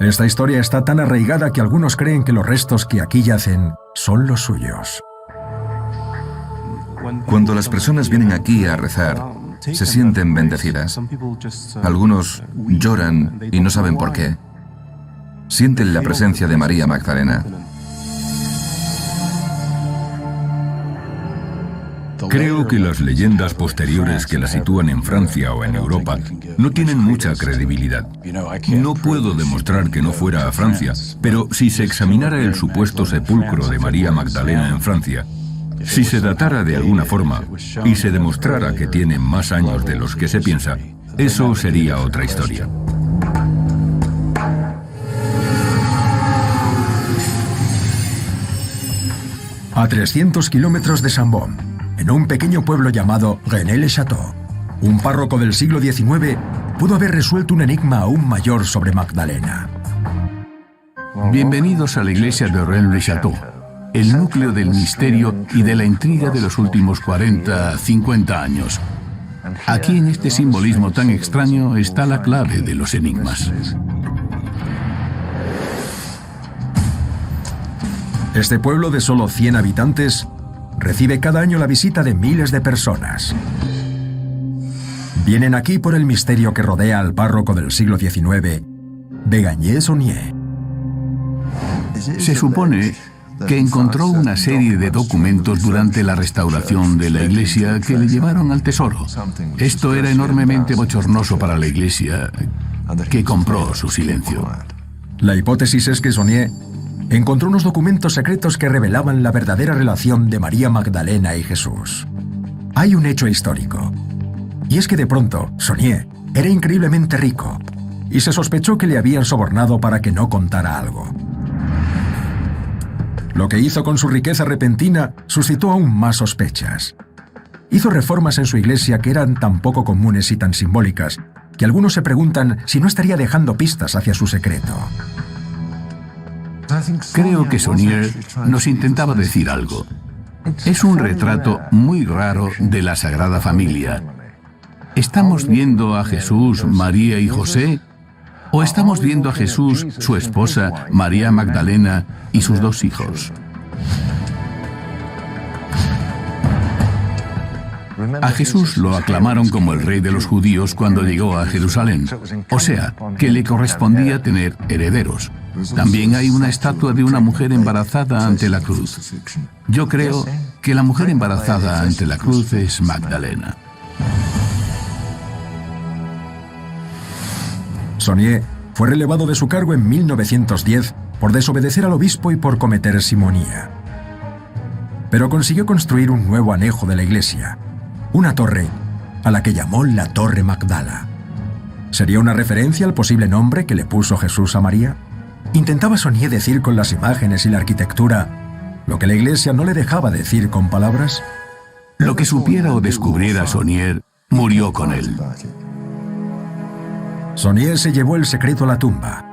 Esta historia está tan arraigada que algunos creen que los restos que aquí yacen son los suyos. Cuando las personas vienen aquí a rezar, se sienten bendecidas. Algunos lloran y no saben por qué. Sienten la presencia de María Magdalena. Creo que las leyendas posteriores que la sitúan en Francia o en Europa no tienen mucha credibilidad. No puedo demostrar que no fuera a Francia, pero si se examinara el supuesto sepulcro de María Magdalena en Francia, si se datara de alguna forma y se demostrara que tiene más años de los que se piensa, eso sería otra historia. A 300 kilómetros de Sambón, en un pequeño pueblo llamado Rennes-le-Château, un párroco del siglo XIX pudo haber resuelto un enigma aún mayor sobre Magdalena. Bienvenidos a la iglesia de Rennes-le-Château, el núcleo del misterio y de la intriga de los últimos 40, 50 años. Aquí, en este simbolismo tan extraño, está la clave de los enigmas. Este pueblo de solo 100 habitantes recibe cada año la visita de miles de personas. Vienen aquí por el misterio que rodea al párroco del siglo XIX, Béganier-Saunier. Se supone que encontró una serie de documentos durante la restauración de la iglesia que le llevaron al tesoro. Esto era enormemente bochornoso para la iglesia, que compró su silencio. La hipótesis es que Saunier encontró unos documentos secretos que revelaban la verdadera relación de María Magdalena y Jesús. Hay un hecho histórico, y es que de pronto Saunier era increíblemente rico, y se sospechó que le habían sobornado para que no contara algo. Lo que hizo con su riqueza repentina suscitó aún más sospechas. Hizo reformas en su iglesia que eran tan poco comunes y tan simbólicas que algunos se preguntan si no estaría dejando pistas hacia su secreto. Creo que Saunier nos intentaba decir algo. Es un retrato muy raro de la Sagrada Familia. ¿Estamos viendo a Jesús, María y José? ¿O estamos viendo a Jesús, su esposa, María Magdalena y sus 2 hijos? A Jesús lo aclamaron como el rey de los judíos cuando llegó a Jerusalén, o sea, que le correspondía tener herederos. También hay una estatua de una mujer embarazada ante la cruz. Yo creo que la mujer embarazada ante la cruz es Magdalena. Saunier fue relevado de su cargo en 1910 por desobedecer al obispo y por cometer simonía. Pero consiguió construir un nuevo anejo de la iglesia, una torre a la que llamó la Torre Magdala. ¿Sería una referencia al posible nombre que le puso Jesús a María? ¿Intentaba Saunier decir con las imágenes y la arquitectura lo que la iglesia no le dejaba decir con palabras? Lo que supiera o descubriera Saunier murió con él. Saunier se llevó el secreto a la tumba.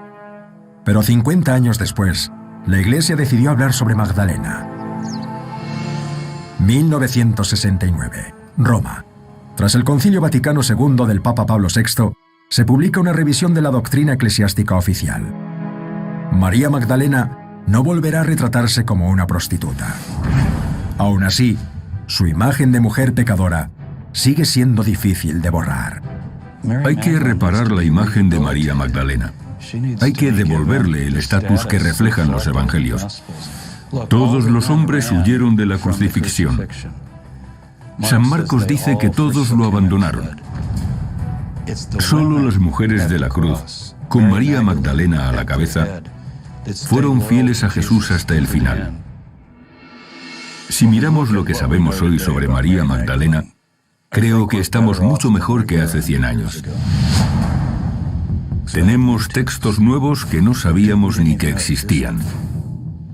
Pero 50 años después, la iglesia decidió hablar sobre Magdalena. 1969, Roma. Tras el Concilio Vaticano II del Papa Pablo VI, se publica una revisión de la doctrina eclesiástica oficial. María Magdalena no volverá a retratarse como una prostituta. Aún así, su imagen de mujer pecadora sigue siendo difícil de borrar. Hay que reparar la imagen de María Magdalena. Hay que devolverle el estatus que reflejan los evangelios. Todos los hombres huyeron de la crucifixión. San Marcos dice que todos lo abandonaron. Solo las mujeres de la cruz, con María Magdalena a la cabeza, fueron fieles a Jesús hasta el final. Si miramos lo que sabemos hoy sobre María Magdalena, creo que estamos mucho mejor que hace 100 años. Tenemos textos nuevos que no sabíamos ni que existían.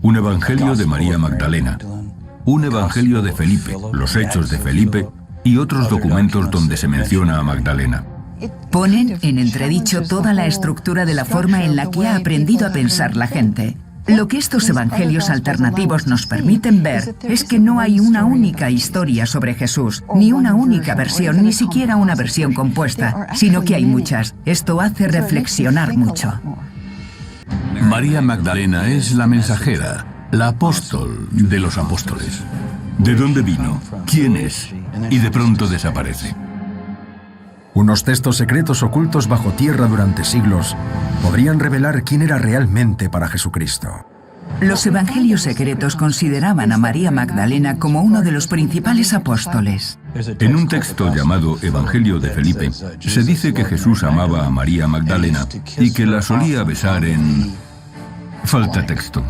Un evangelio de María Magdalena, un evangelio de Felipe, los hechos de Felipe y otros documentos donde se menciona a Magdalena. Ponen en entredicho toda la estructura de la forma en la que ha aprendido a pensar la gente. Lo que estos evangelios alternativos nos permiten ver es que no hay una única historia sobre Jesús, ni una única versión, ni siquiera una versión compuesta, sino que hay muchas. Esto hace reflexionar mucho. María Magdalena es la mensajera, la apóstol de los apóstoles. ¿De dónde vino? ¿Quién es? Y de pronto desaparece. Unos textos secretos ocultos bajo tierra durante siglos podrían revelar quién era realmente para Jesucristo. Los evangelios secretos consideraban a María Magdalena como uno de los principales apóstoles. En un texto llamado Evangelio de Felipe, se dice que Jesús amaba a María Magdalena y que la solía besar en... Falta texto.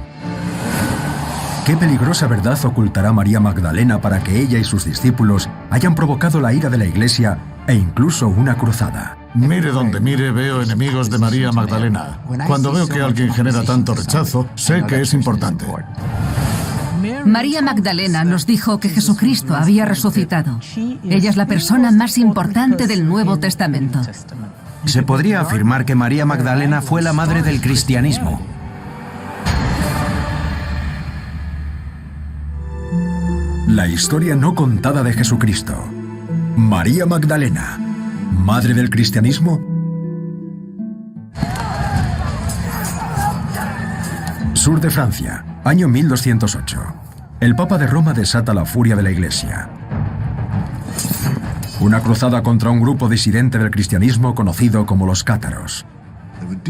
¿Qué peligrosa verdad ocultará María Magdalena para que ella y sus discípulos hayan provocado la ira de la Iglesia e incluso una cruzada? Mire donde mire, veo enemigos de María Magdalena. Cuando veo que alguien genera tanto rechazo, sé que es importante. María Magdalena nos dijo que Jesucristo había resucitado. Ella es la persona más importante del Nuevo Testamento. Se podría afirmar que María Magdalena fue la madre del cristianismo. La historia no contada de Jesucristo. María Magdalena, madre del cristianismo. Sur de Francia, año 1208. El Papa de Roma desata la furia de la Iglesia. Una cruzada contra un grupo disidente del cristianismo conocido como los cátaros.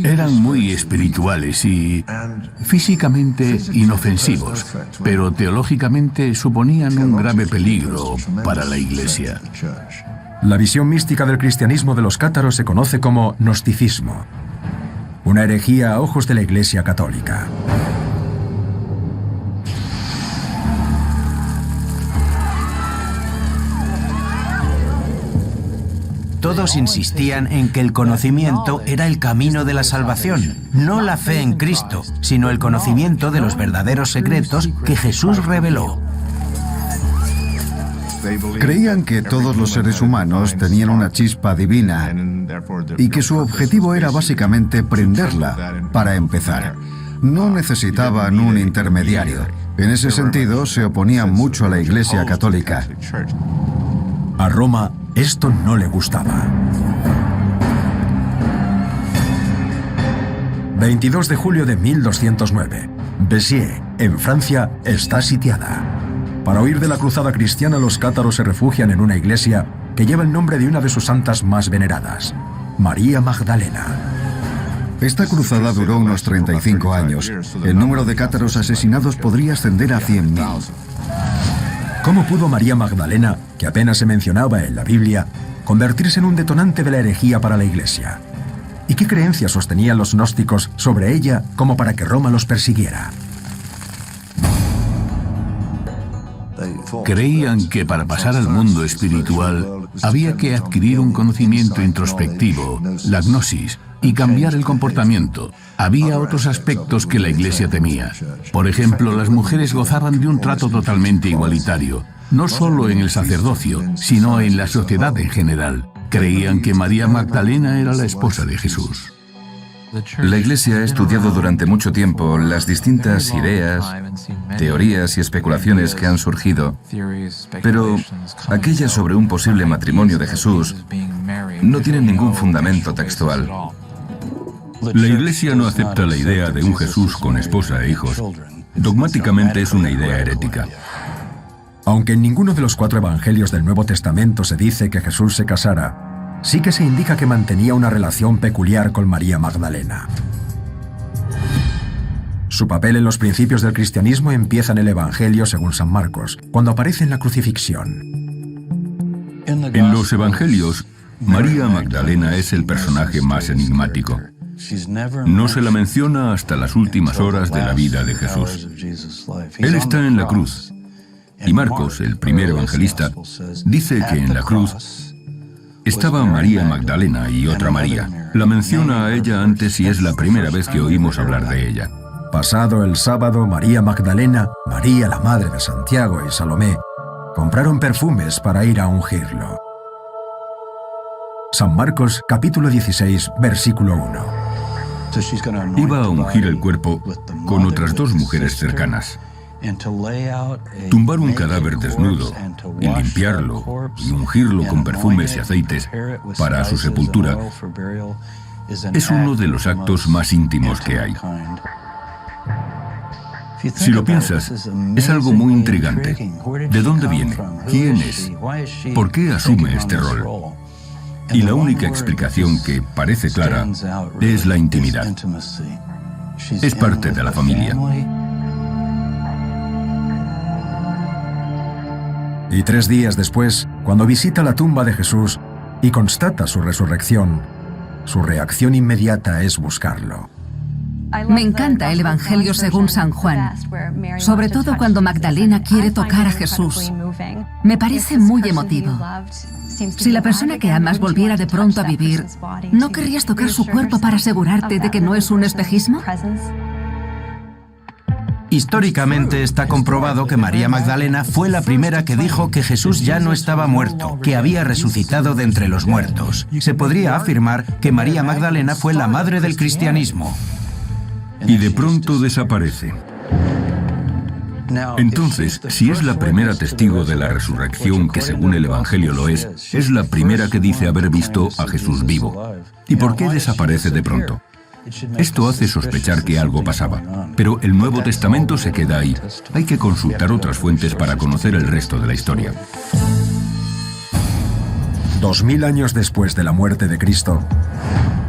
Eran muy espirituales y físicamente inofensivos, pero teológicamente suponían un grave peligro para la Iglesia. La visión mística del cristianismo de los cátaros se conoce como gnosticismo, una herejía a ojos de la Iglesia católica. Todos insistían en que el conocimiento era el camino de la salvación, no la fe en Cristo, sino el conocimiento de los verdaderos secretos que Jesús reveló. Creían que todos los seres humanos tenían una chispa divina y que su objetivo era básicamente prenderla para empezar. No necesitaban un intermediario. En ese sentido, se oponían mucho a la Iglesia católica. A Roma esto no le gustaba. 22 de julio de 1209. Béziers, en Francia, está sitiada. Para huir de la cruzada cristiana, los cátaros se refugian en una iglesia que lleva el nombre de una de sus santas más veneradas, María Magdalena. Esta cruzada duró unos 35 años. El número de cátaros asesinados podría ascender a 100.000. ¿Cómo pudo María Magdalena, que apenas se mencionaba en la Biblia, convertirse en un detonante de la herejía para la Iglesia? ¿Y qué creencias sostenían los gnósticos sobre ella como para que Roma los persiguiera? Creían que para pasar al mundo espiritual había que adquirir un conocimiento introspectivo, la gnosis, y cambiar el comportamiento. Había otros aspectos que la Iglesia temía. Por ejemplo, las mujeres gozaban de un trato totalmente igualitario, no solo en el sacerdocio, sino en la sociedad en general. Creían que María Magdalena era la esposa de Jesús. La Iglesia ha estudiado durante mucho tiempo las distintas ideas, teorías y especulaciones que han surgido, pero aquellas sobre un posible matrimonio de Jesús no tienen ningún fundamento textual. La Iglesia no acepta la idea de un Jesús con esposa e hijos. Dogmáticamente es una idea herética. Aunque en ninguno de los 4 evangelios del Nuevo Testamento se dice que Jesús se casara, sí que se indica que mantenía una relación peculiar con María Magdalena. Su papel en los principios del cristianismo empieza en el Evangelio según San Marcos, cuando aparece en la crucifixión. En los evangelios, María Magdalena es el personaje más enigmático. No se la menciona hasta las últimas horas de la vida de Jesús. Él está en la cruz. Y Marcos, el primer evangelista, dice que en la cruz estaba María Magdalena y otra María. La menciona a ella antes y es la primera vez que oímos hablar de ella. Pasado el sábado, María Magdalena, María la madre de Santiago y Salomé compraron perfumes para ir a ungirlo. San Marcos, capítulo 16, versículo 1. Iba a ungir el cuerpo con otras 2 mujeres cercanas. Tumbar un cadáver desnudo y limpiarlo y ungirlo con perfumes y aceites para su sepultura es uno de los actos más íntimos que hay. Si lo piensas, es algo muy intrigante. ¿De dónde viene? ¿Quién es? ¿Por qué asume este rol? Y la única explicación que parece clara es la intimidad. Es parte de la familia. Y 3 días después, cuando visita la tumba de Jesús y constata su resurrección, su reacción inmediata es buscarlo. Me encanta el Evangelio según San Juan, sobre todo cuando Magdalena quiere tocar a Jesús. Me parece muy emotivo. Si la persona que amas volviera de pronto a vivir, ¿no querrías tocar su cuerpo para asegurarte de que no es un espejismo? Históricamente está comprobado que María Magdalena fue la primera que dijo que Jesús ya no estaba muerto, que había resucitado de entre los muertos. Se podría afirmar que María Magdalena fue la madre del cristianismo. Y de pronto desaparece. Entonces, si es la primera testigo de la resurrección, que según el Evangelio lo es la primera que dice haber visto a Jesús vivo. ¿Y por qué desaparece de pronto? Esto hace sospechar que algo pasaba, pero el Nuevo Testamento se queda ahí. Hay que consultar otras fuentes para conocer el resto de la historia. 2000 años después de la muerte de Cristo,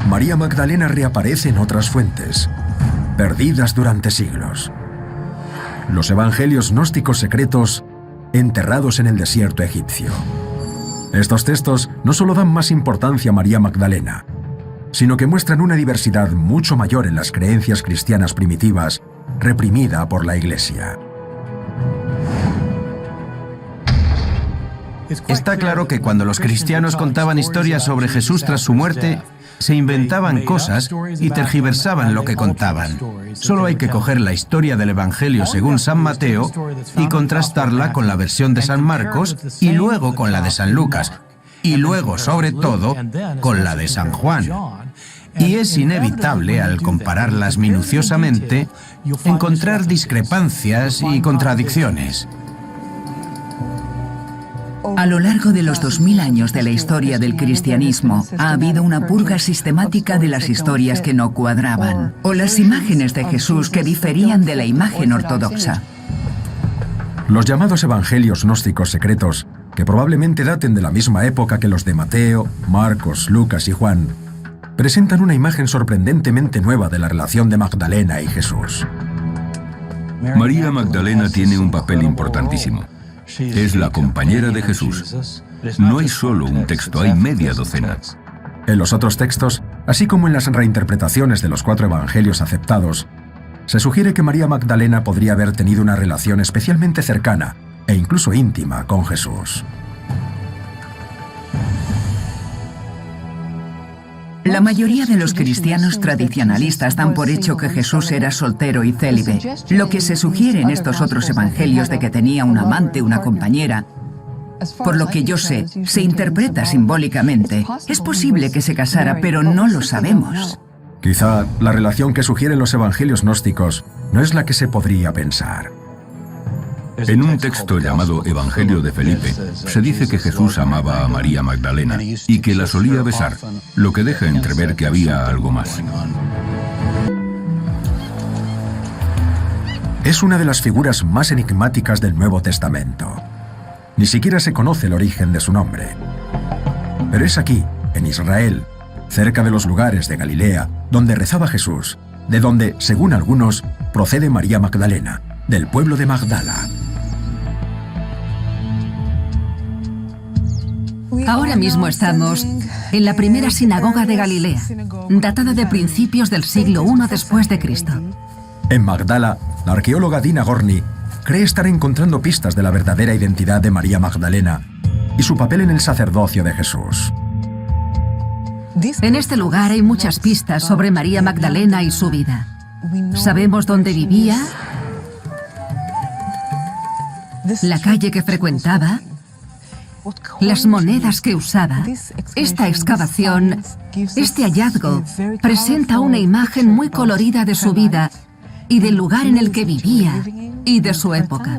María Magdalena reaparece en otras fuentes, perdidas durante siglos. Los evangelios gnósticos secretos enterrados en el desierto egipcio. Estos textos no solo dan más importancia a María Magdalena, sino que muestran una diversidad mucho mayor en las creencias cristianas primitivas, reprimida por la Iglesia. Está claro que cuando los cristianos contaban historias sobre Jesús tras su muerte, se inventaban cosas y tergiversaban lo que contaban. Solo hay que coger la historia del Evangelio según San Mateo y contrastarla con la versión de San Marcos y luego con la de San Lucas y luego, sobre todo, con la de San Juan. Y es inevitable, al compararlas minuciosamente, encontrar discrepancias y contradicciones. A lo largo de los 2000 años de la historia del cristianismo, ha habido una purga sistemática de las historias que no cuadraban, o las imágenes de Jesús que diferían de la imagen ortodoxa. Los llamados evangelios gnósticos secretos, que probablemente daten de la misma época que los de Mateo, Marcos, Lucas y Juan, presentan una imagen sorprendentemente nueva de la relación de Magdalena y Jesús. María Magdalena tiene un papel importantísimo. Es la compañera de Jesús. No hay solo un texto, hay media docena. En los otros textos, así como en las reinterpretaciones de los 4 evangelios aceptados, se sugiere que María Magdalena podría haber tenido una relación especialmente cercana e incluso íntima con Jesús. La mayoría de los cristianos tradicionalistas dan por hecho que Jesús era soltero y célibe. Lo que se sugiere en estos otros evangelios de que tenía un amante, una compañera, por lo que yo sé, se interpreta simbólicamente. Es posible que se casara, pero no lo sabemos. Quizá la relación que sugieren los evangelios gnósticos no es la que se podría pensar. En un texto llamado Evangelio de Felipe, se dice que Jesús amaba a María Magdalena y que la solía besar, lo que deja entrever que había algo más. Es una de las figuras más enigmáticas del Nuevo Testamento. Ni siquiera se conoce el origen de su nombre. Pero es aquí, en Israel, cerca de los lugares de Galilea, donde rezaba Jesús, de donde, según algunos, procede María Magdalena, del pueblo de Magdala. Ahora mismo estamos en la primera sinagoga de Galilea, datada de principios del siglo I después de Cristo. En Magdala, la arqueóloga Dina Gorni cree estar encontrando pistas de la verdadera identidad de María Magdalena y su papel en el sacerdocio de Jesús. En este lugar hay muchas pistas sobre María Magdalena y su vida. Sabemos dónde vivía, la calle que frecuentaba, las monedas que usaba. Esta excavación, este hallazgo, presenta una imagen muy colorida de su vida y del lugar en el que vivía y de su época.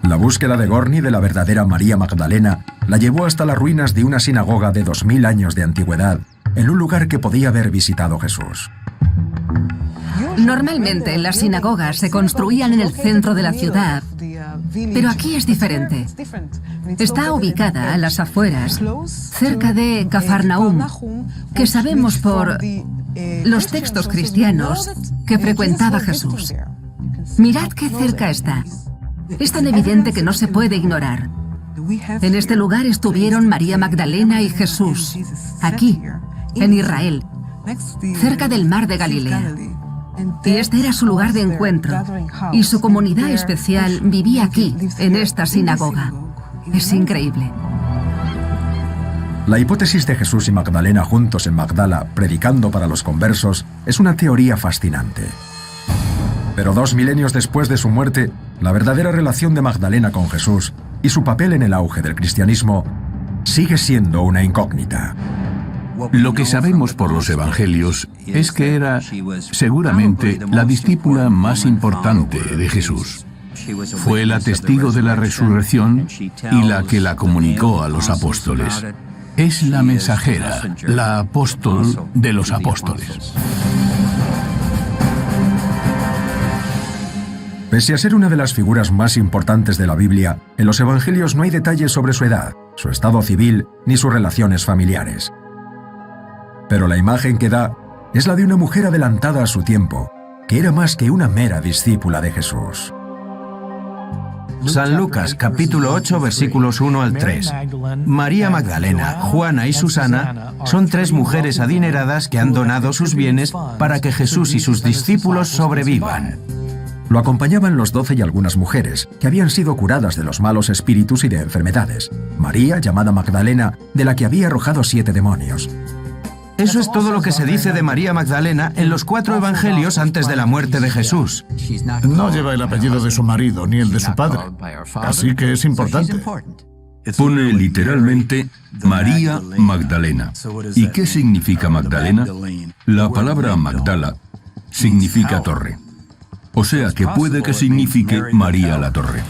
La búsqueda de Gorni de la verdadera María Magdalena la llevó hasta las ruinas de una sinagoga de 2000 años de antigüedad, en un lugar que podía haber visitado Jesús. Normalmente las sinagogas se construían en el centro de la ciudad, pero aquí es diferente. Está ubicada a las afueras, cerca de Cafarnaúm, que sabemos por los textos cristianos que frecuentaba Jesús. Mirad qué cerca está. Es tan evidente que no se puede ignorar. En este lugar estuvieron María Magdalena y Jesús, aquí, en Israel, cerca del mar de Galilea. Y este era su lugar de encuentro, y su comunidad especial vivía aquí, en esta sinagoga. Es increíble. La hipótesis de Jesús y Magdalena juntos en Magdala, predicando para los conversos, es una teoría fascinante. Pero 2 milenios después de su muerte, la verdadera relación de Magdalena con Jesús y su papel en el auge del cristianismo sigue siendo una incógnita. Lo que sabemos por los evangelios es que era seguramente la discípula más importante de Jesús. Fue la testigo de la resurrección y la que la comunicó a los apóstoles. Es la mensajera, la apóstol de los apóstoles. Pese a ser una de las figuras más importantes de la Biblia, en los evangelios no hay detalles sobre su edad, su estado civil ni sus relaciones familiares. Pero la imagen que da es la de una mujer adelantada a su tiempo, que era más que una mera discípula de Jesús. San Lucas, capítulo 8, versículos 1 al 3. María Magdalena, Juana y Susana son 3 mujeres adineradas que han donado sus bienes para que Jesús y sus discípulos sobrevivan. Lo acompañaban los 12 y algunas mujeres, que habían sido curadas de los malos espíritus y de enfermedades. María, llamada Magdalena, de la que había arrojado 7 demonios. Eso es todo lo que se dice de María Magdalena en los 4 evangelios antes de la muerte de Jesús. No lleva el apellido de su marido ni el de su padre, así que es importante. Pone literalmente María Magdalena. ¿Y qué significa Magdalena? La palabra Magdala significa torre. O sea que puede que signifique María la torre.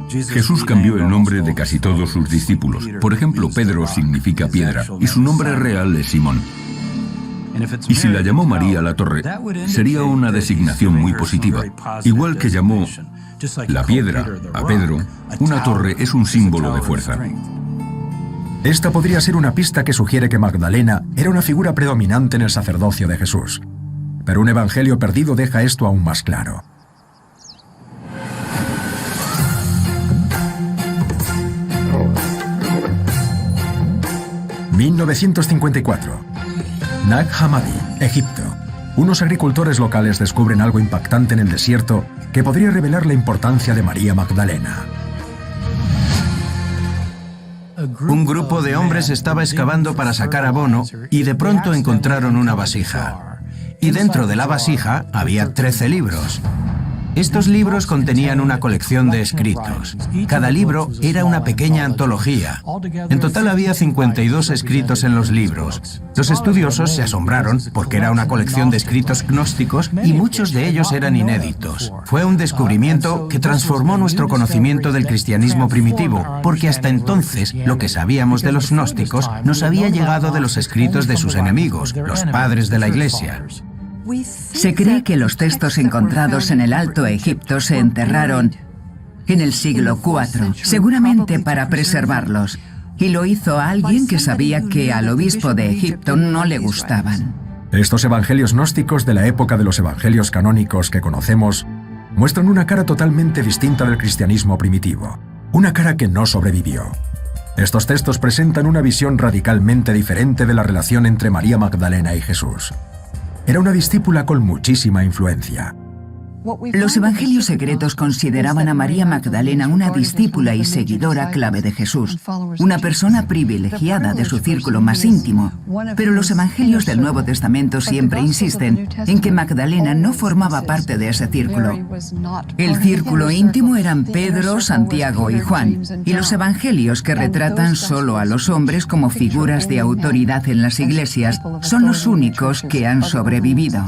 Jesús cambió el nombre de casi todos sus discípulos. Por ejemplo, Pedro significa piedra y su nombre real es Simón. Y si la llamó María la torre, sería una designación muy positiva. Igual que llamó la piedra a Pedro, una torre es un símbolo de fuerza. Esta podría ser una pista que sugiere que Magdalena era una figura predominante en el sacerdocio de Jesús. Pero un evangelio perdido deja esto aún más claro. ...1954... Nag Hammadi, Egipto. Unos agricultores locales descubren algo impactante en el desierto que podría revelar la importancia de María Magdalena. Un grupo de hombres estaba excavando para sacar abono y de pronto encontraron una vasija. Y dentro de la vasija había 13 libros. Estos libros contenían una colección de escritos. Cada libro era una pequeña antología. En total había 52 escritos en los libros. Los estudiosos se asombraron porque era una colección de escritos gnósticos y muchos de ellos eran inéditos. Fue un descubrimiento que transformó nuestro conocimiento del cristianismo primitivo, porque hasta entonces lo que sabíamos de los gnósticos nos había llegado de los escritos de sus enemigos, los padres de la Iglesia. Se cree que los textos encontrados en el Alto Egipto se enterraron en el siglo IV, seguramente para preservarlos, y lo hizo alguien que sabía que al obispo de Egipto no le gustaban. Estos evangelios gnósticos de la época de los evangelios canónicos que conocemos muestran una cara totalmente distinta del cristianismo primitivo, una cara que no sobrevivió. Estos textos presentan una visión radicalmente diferente de la relación entre María Magdalena y Jesús. Era una discípula con muchísima influencia. Los evangelios secretos consideraban a María Magdalena una discípula y seguidora clave de Jesús, una persona privilegiada de su círculo más íntimo, pero los evangelios del Nuevo Testamento siempre insisten en que Magdalena no formaba parte de ese círculo. El círculo íntimo eran Pedro, Santiago y Juan, y los evangelios que retratan solo a los hombres como figuras de autoridad en las iglesias son los únicos que han sobrevivido.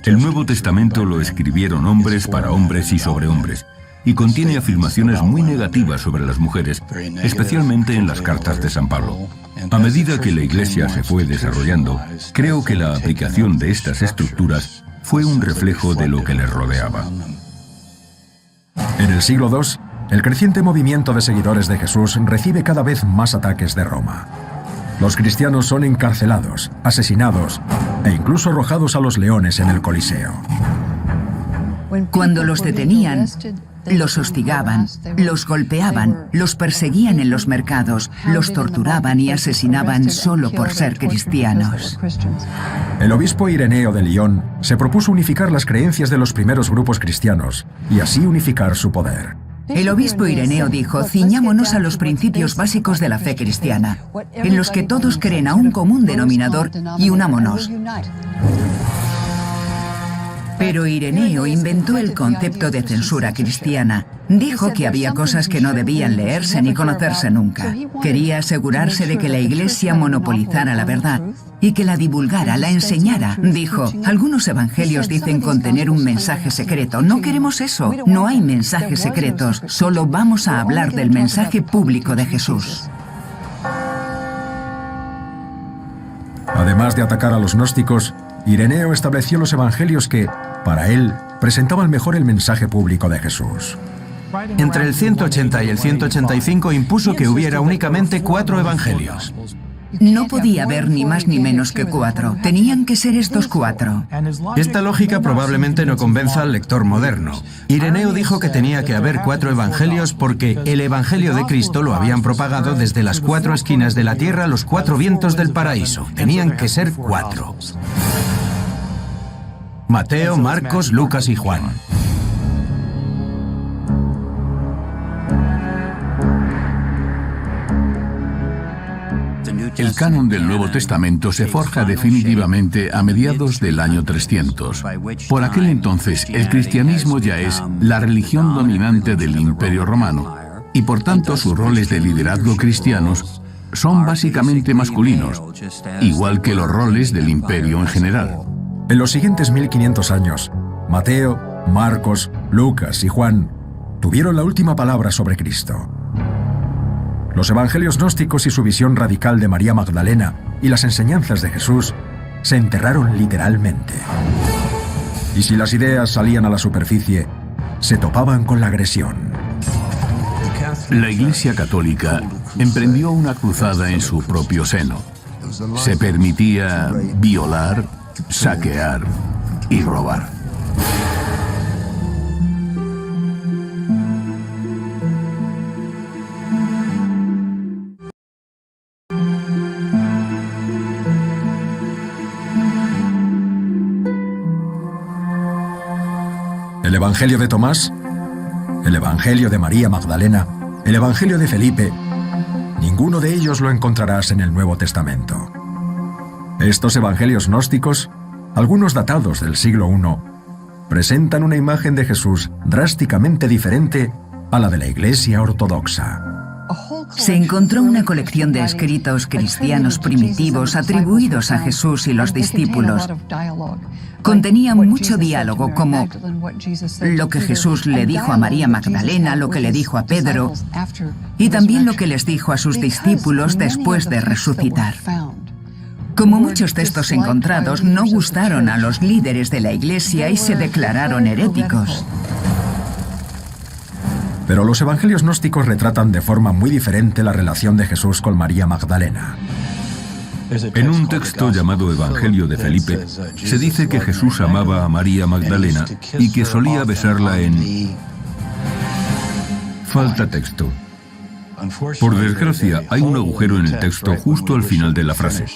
El Nuevo Testamento lo escribieron hombres para hombres y sobre hombres, y contiene afirmaciones muy negativas sobre las mujeres, especialmente en las cartas de San Pablo. A medida que la Iglesia se fue desarrollando, creo que la aplicación de estas estructuras fue un reflejo de lo que les rodeaba. En el siglo II, el creciente movimiento de seguidores de Jesús recibe cada vez más ataques de Roma. Los cristianos son encarcelados, asesinados e incluso arrojados a los leones en el Coliseo. Cuando los detenían, los hostigaban, los golpeaban, los perseguían en los mercados, los torturaban y asesinaban solo por ser cristianos. El obispo Ireneo de Lyon se propuso unificar las creencias de los primeros grupos cristianos y así unificar su poder. El obispo Ireneo dijo: ciñámonos a los principios básicos de la fe cristiana, en los que todos creen a un común denominador y unámonos. Pero Ireneo inventó el concepto de censura cristiana. Dijo que había cosas que no debían leerse ni conocerse nunca. Quería asegurarse de que la Iglesia monopolizara la verdad y que la divulgara, la enseñara. Dijo: algunos evangelios dicen contener un mensaje secreto. No queremos eso. No hay mensajes secretos. Solo vamos a hablar del mensaje público de Jesús. Además de atacar a los gnósticos, Ireneo estableció los evangelios que, para él, presentaban mejor el mensaje público de Jesús. Entre el 180 y el 185 impuso que hubiera únicamente 4 evangelios. No podía haber ni más ni menos que 4. Tenían que ser estos 4. Esta lógica probablemente no convenza al lector moderno. Ireneo dijo que tenía que haber 4 evangelios porque el evangelio de Cristo lo habían propagado desde las 4 esquinas de la tierra a los 4 vientos del paraíso. Tenían que ser 4. Mateo, Marcos, Lucas y Juan. El canon del Nuevo Testamento se forja definitivamente a mediados del año 300. Por aquel entonces, el cristianismo ya es la religión dominante del Imperio Romano, y por tanto sus roles de liderazgo cristianos son básicamente masculinos, igual que los roles del imperio en general. En los siguientes 1500 años, Mateo, Marcos, Lucas y Juan tuvieron la última palabra sobre Cristo. Los evangelios gnósticos y su visión radical de María Magdalena y las enseñanzas de Jesús se enterraron literalmente. Y si las ideas salían a la superficie, se topaban con la agresión. La Iglesia Católica emprendió una cruzada en su propio seno. Se permitía violar, saquear y robar. El Evangelio de Tomás, el Evangelio de María Magdalena, el Evangelio de Felipe, ninguno de ellos lo encontrarás en el Nuevo Testamento. Estos evangelios gnósticos, algunos datados del siglo I, presentan una imagen de Jesús drásticamente diferente a la de la Iglesia ortodoxa. Se encontró una colección de escritos cristianos primitivos atribuidos a Jesús y los discípulos. Contenían mucho diálogo, como lo que Jesús le dijo a María Magdalena, lo que le dijo a Pedro, y también lo que les dijo a sus discípulos después de resucitar. Como muchos textos encontrados, no gustaron a los líderes de la Iglesia y se declararon heréticos. Pero los evangelios gnósticos retratan de forma muy diferente la relación de Jesús con María Magdalena. En un texto llamado Evangelio de Felipe, se dice que Jesús amaba a María Magdalena y que solía besarla en... Falta texto. Por desgracia, hay un agujero en el texto justo al final de la frase.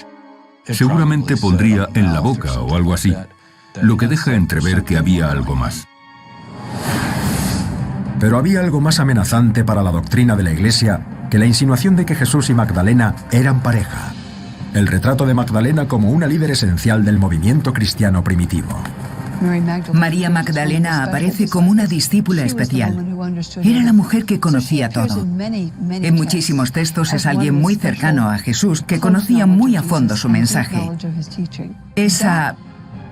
Seguramente pondría en la boca o algo así, lo que deja entrever que había algo más. Pero había algo más amenazante para la doctrina de la Iglesia que la insinuación de que Jesús y Magdalena eran pareja. El retrato de Magdalena como una líder esencial del movimiento cristiano primitivo. María Magdalena aparece como una discípula especial. Era la mujer que conocía todo. En muchísimos textos es alguien muy cercano a Jesús que conocía muy a fondo su mensaje. Esa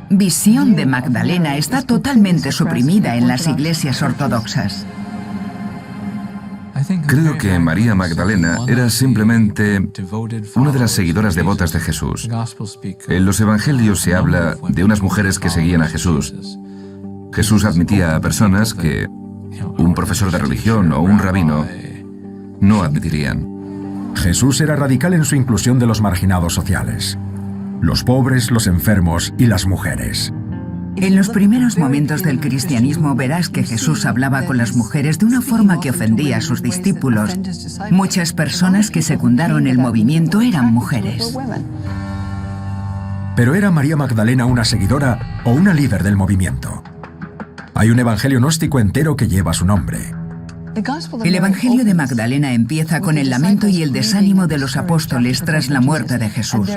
visión de Magdalena está totalmente suprimida en las iglesias ortodoxas. Creo que María Magdalena era simplemente una de las seguidoras devotas de Jesús. En los evangelios se habla de unas mujeres que seguían a Jesús. Jesús admitía a personas que un profesor de religión o un rabino no admitirían. Jesús era radical en su inclusión de los marginados sociales: los pobres, los enfermos y las mujeres. En los primeros momentos del cristianismo verás que Jesús hablaba con las mujeres de una forma que ofendía a sus discípulos. Muchas personas que secundaron el movimiento eran mujeres. ¿Pero era María Magdalena una seguidora o una líder del movimiento? Hay un evangelio gnóstico entero que lleva su nombre. El Evangelio de Magdalena empieza con el lamento y el desánimo de los apóstoles tras la muerte de Jesús.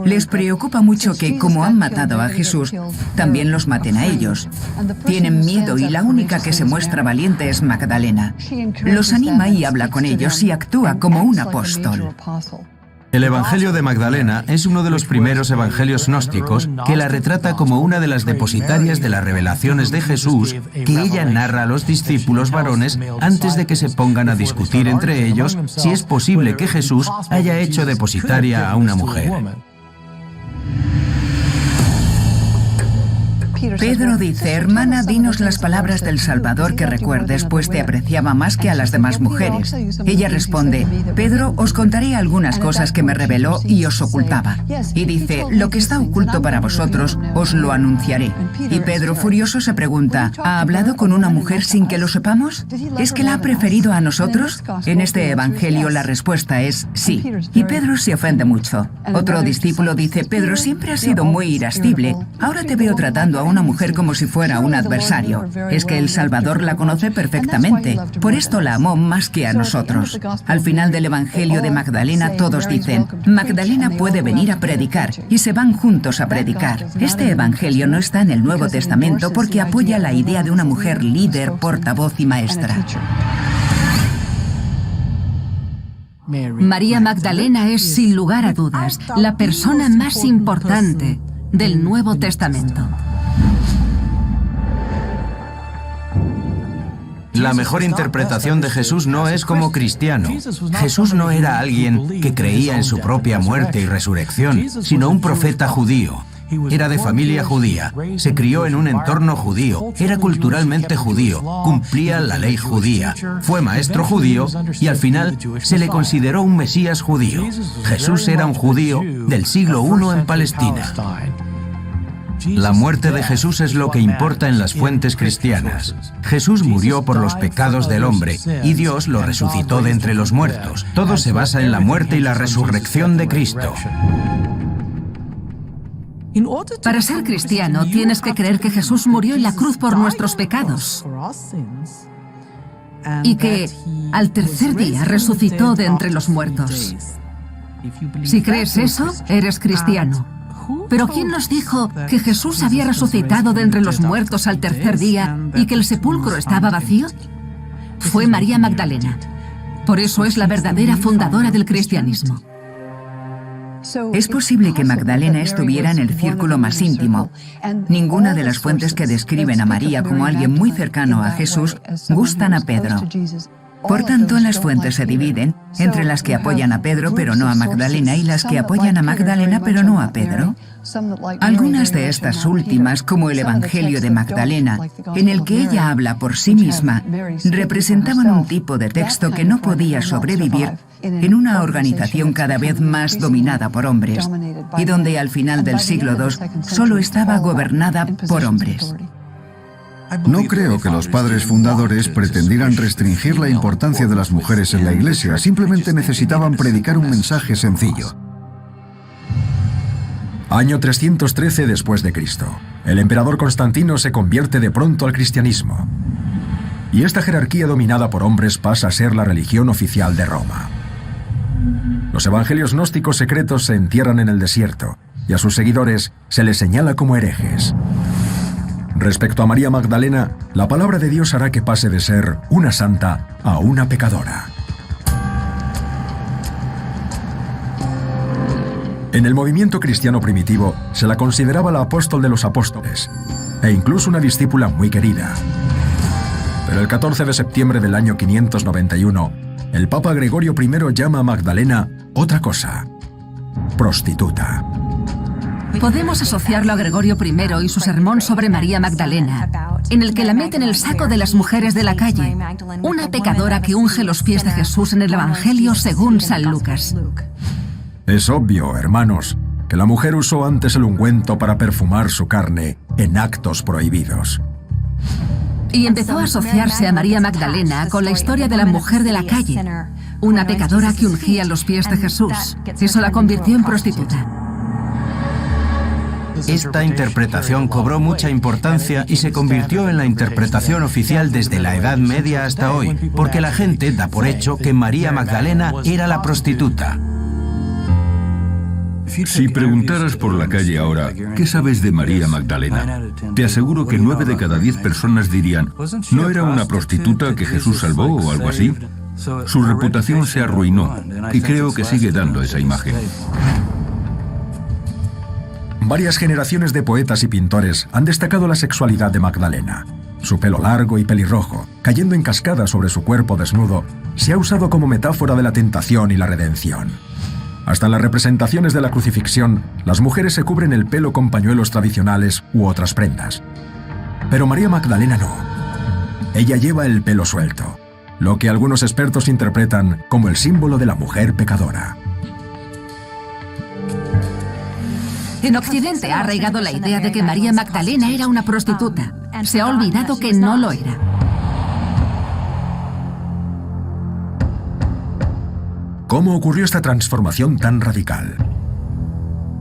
Les preocupa mucho que, como han matado a Jesús, también los maten a ellos. Tienen miedo y la única que se muestra valiente es Magdalena. Los anima y habla con ellos y actúa como un apóstol. El Evangelio de Magdalena es uno de los primeros evangelios gnósticos que la retrata como una de las depositarias de las revelaciones de Jesús que ella narra a los discípulos varones antes de que se pongan a discutir entre ellos si es posible que Jesús haya hecho depositaria a una mujer. Pedro dice, hermana, dinos las palabras del Salvador que recuerdes, pues te apreciaba más que a las demás mujeres. Ella responde, Pedro, os contaré algunas cosas que me reveló y os ocultaba. Y dice, lo que está oculto para vosotros, os lo anunciaré. Y Pedro, furioso, se pregunta, ¿ha hablado con una mujer sin que lo sepamos? ¿Es que la ha preferido a nosotros? En este evangelio la respuesta es sí. Y Pedro se ofende mucho. Otro discípulo dice, Pedro, siempre has sido muy irascible. Ahora te veo tratando a una mujer como si fuera un adversario. Es que el Salvador la conoce perfectamente. Por esto la amó más que a nosotros. Al final del evangelio de Magdalena todos dicen, Magdalena puede venir a predicar. Y se van juntos a predicar. Este evangelio no está en el Nuevo Testamento porque apoya la idea de una mujer líder, portavoz y maestra. María Magdalena es, sin lugar a dudas, la persona más importante del Nuevo Testamento. La mejor interpretación de Jesús no es como cristiano. Jesús no era alguien que creía en su propia muerte y resurrección, sino un profeta judío. Era de familia judía, se crió en un entorno judío, era culturalmente judío, cumplía la ley judía, fue maestro judío y al final se le consideró un Mesías judío. Jesús era un judío del siglo I en Palestina. La muerte de Jesús es lo que importa en las fuentes cristianas. Jesús murió por los pecados del hombre y Dios lo resucitó de entre los muertos. Todo se basa en la muerte y la resurrección de Cristo. Para ser cristiano, tienes que creer que Jesús murió en la cruz por nuestros pecados y que al tercer día resucitó de entre los muertos. Si crees eso, eres cristiano. Pero ¿quién nos dijo que Jesús había resucitado de entre los muertos al tercer día y que el sepulcro estaba vacío? Fue María Magdalena. Por eso es la verdadera fundadora del cristianismo. Es posible que Magdalena estuviera en el círculo más íntimo. Ninguna de las fuentes que describen a María como alguien muy cercano a Jesús gustan a Pedro. Por tanto, las fuentes se dividen entre las que apoyan a Pedro pero no a Magdalena y las que apoyan a Magdalena pero no a Pedro. Algunas de estas últimas, como el Evangelio de Magdalena, en el que ella habla por sí misma, representaban un tipo de texto que no podía sobrevivir en una organización cada vez más dominada por hombres y donde al final del siglo II solo estaba gobernada por hombres. No creo que los padres fundadores pretendieran restringir la importancia de las mujeres en la Iglesia, simplemente necesitaban predicar un mensaje sencillo. Año 313 después de Cristo. El emperador Constantino se convierte de pronto al cristianismo. Y esta jerarquía dominada por hombres pasa a ser la religión oficial de Roma. Los evangelios gnósticos secretos se entierran en el desierto y a sus seguidores se les señala como herejes. Respecto a María Magdalena, la palabra de Dios hará que pase de ser una santa a una pecadora. En el movimiento cristiano primitivo se la consideraba la apóstol de los apóstoles e incluso una discípula muy querida. Pero el 14 de septiembre del año 591, el Papa Gregorio I llama a Magdalena otra cosa: prostituta. Podemos asociarlo a Gregorio I y su sermón sobre María Magdalena, en el que la mete en el saco de las mujeres de la calle, una pecadora que unge los pies de Jesús en el Evangelio según San Lucas. Es obvio, hermanos, que la mujer usó antes el ungüento para perfumar su carne en actos prohibidos. Y empezó a asociarse a María Magdalena con la historia de la mujer de la calle, una pecadora que ungía los pies de Jesús. Eso la convirtió en prostituta. Esta interpretación cobró mucha importancia y se convirtió en la interpretación oficial desde la Edad Media hasta hoy, porque la gente da por hecho que María Magdalena era la prostituta. Si preguntaras por la calle ahora, ¿qué sabes de María Magdalena? Te aseguro que 9 de cada 10 personas dirían, ¿no era una prostituta que Jesús salvó o algo así? Su reputación se arruinó y creo que sigue dando esa imagen. Varias generaciones de poetas y pintores han destacado la sexualidad de Magdalena. Su pelo largo y pelirrojo, cayendo en cascada sobre su cuerpo desnudo, se ha usado como metáfora de la tentación y la redención. Hasta en las representaciones de la crucifixión, las mujeres se cubren el pelo con pañuelos tradicionales u otras prendas. Pero María Magdalena no. Ella lleva el pelo suelto, lo que algunos expertos interpretan como el símbolo de la mujer pecadora. En Occidente ha arraigado la idea de que María Magdalena era una prostituta. Se ha olvidado que no lo era. ¿Cómo ocurrió esta transformación tan radical?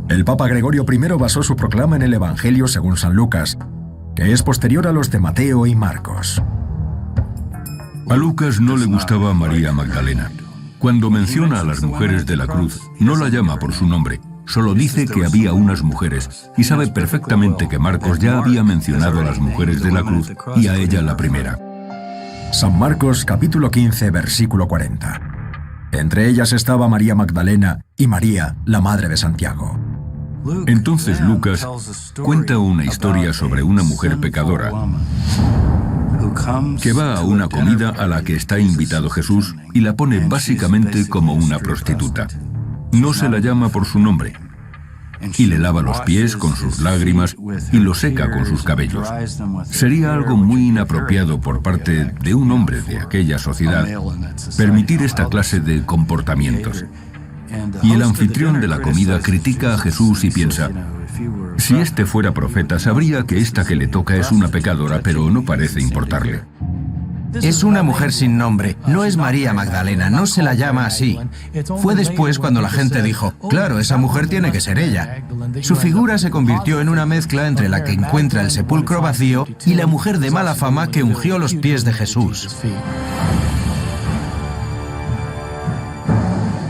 El Papa Gregorio I basó su proclama en el Evangelio según San Lucas, que es posterior a los de Mateo y Marcos. A Lucas no le gustaba María Magdalena. Cuando menciona a las mujeres de la cruz, no la llama por su nombre, solo dice que había unas mujeres, y sabe perfectamente que Marcos ya había mencionado a las mujeres de la cruz y a ella la primera. San Marcos capítulo 15, versículo 40. Entre ellas estaba María Magdalena y María, la madre de Santiago. Entonces Lucas cuenta una historia sobre una mujer pecadora que va a una comida a la que está invitado Jesús y la pone básicamente como una prostituta. No se la llama por su nombre y le lava los pies con sus lágrimas y lo seca con sus cabellos. Sería algo muy inapropiado por parte de un hombre de aquella sociedad permitir esta clase de comportamientos. Y el anfitrión de la comida critica a Jesús y piensa: si este fuera profeta, sabría que esta que le toca es una pecadora, pero no parece importarle. Es una mujer sin nombre, no es María Magdalena, no se la llama así. Fue después cuando la gente dijo, claro, esa mujer tiene que ser ella. Su figura se convirtió en una mezcla entre la que encuentra el sepulcro vacío y la mujer de mala fama que ungió los pies de Jesús.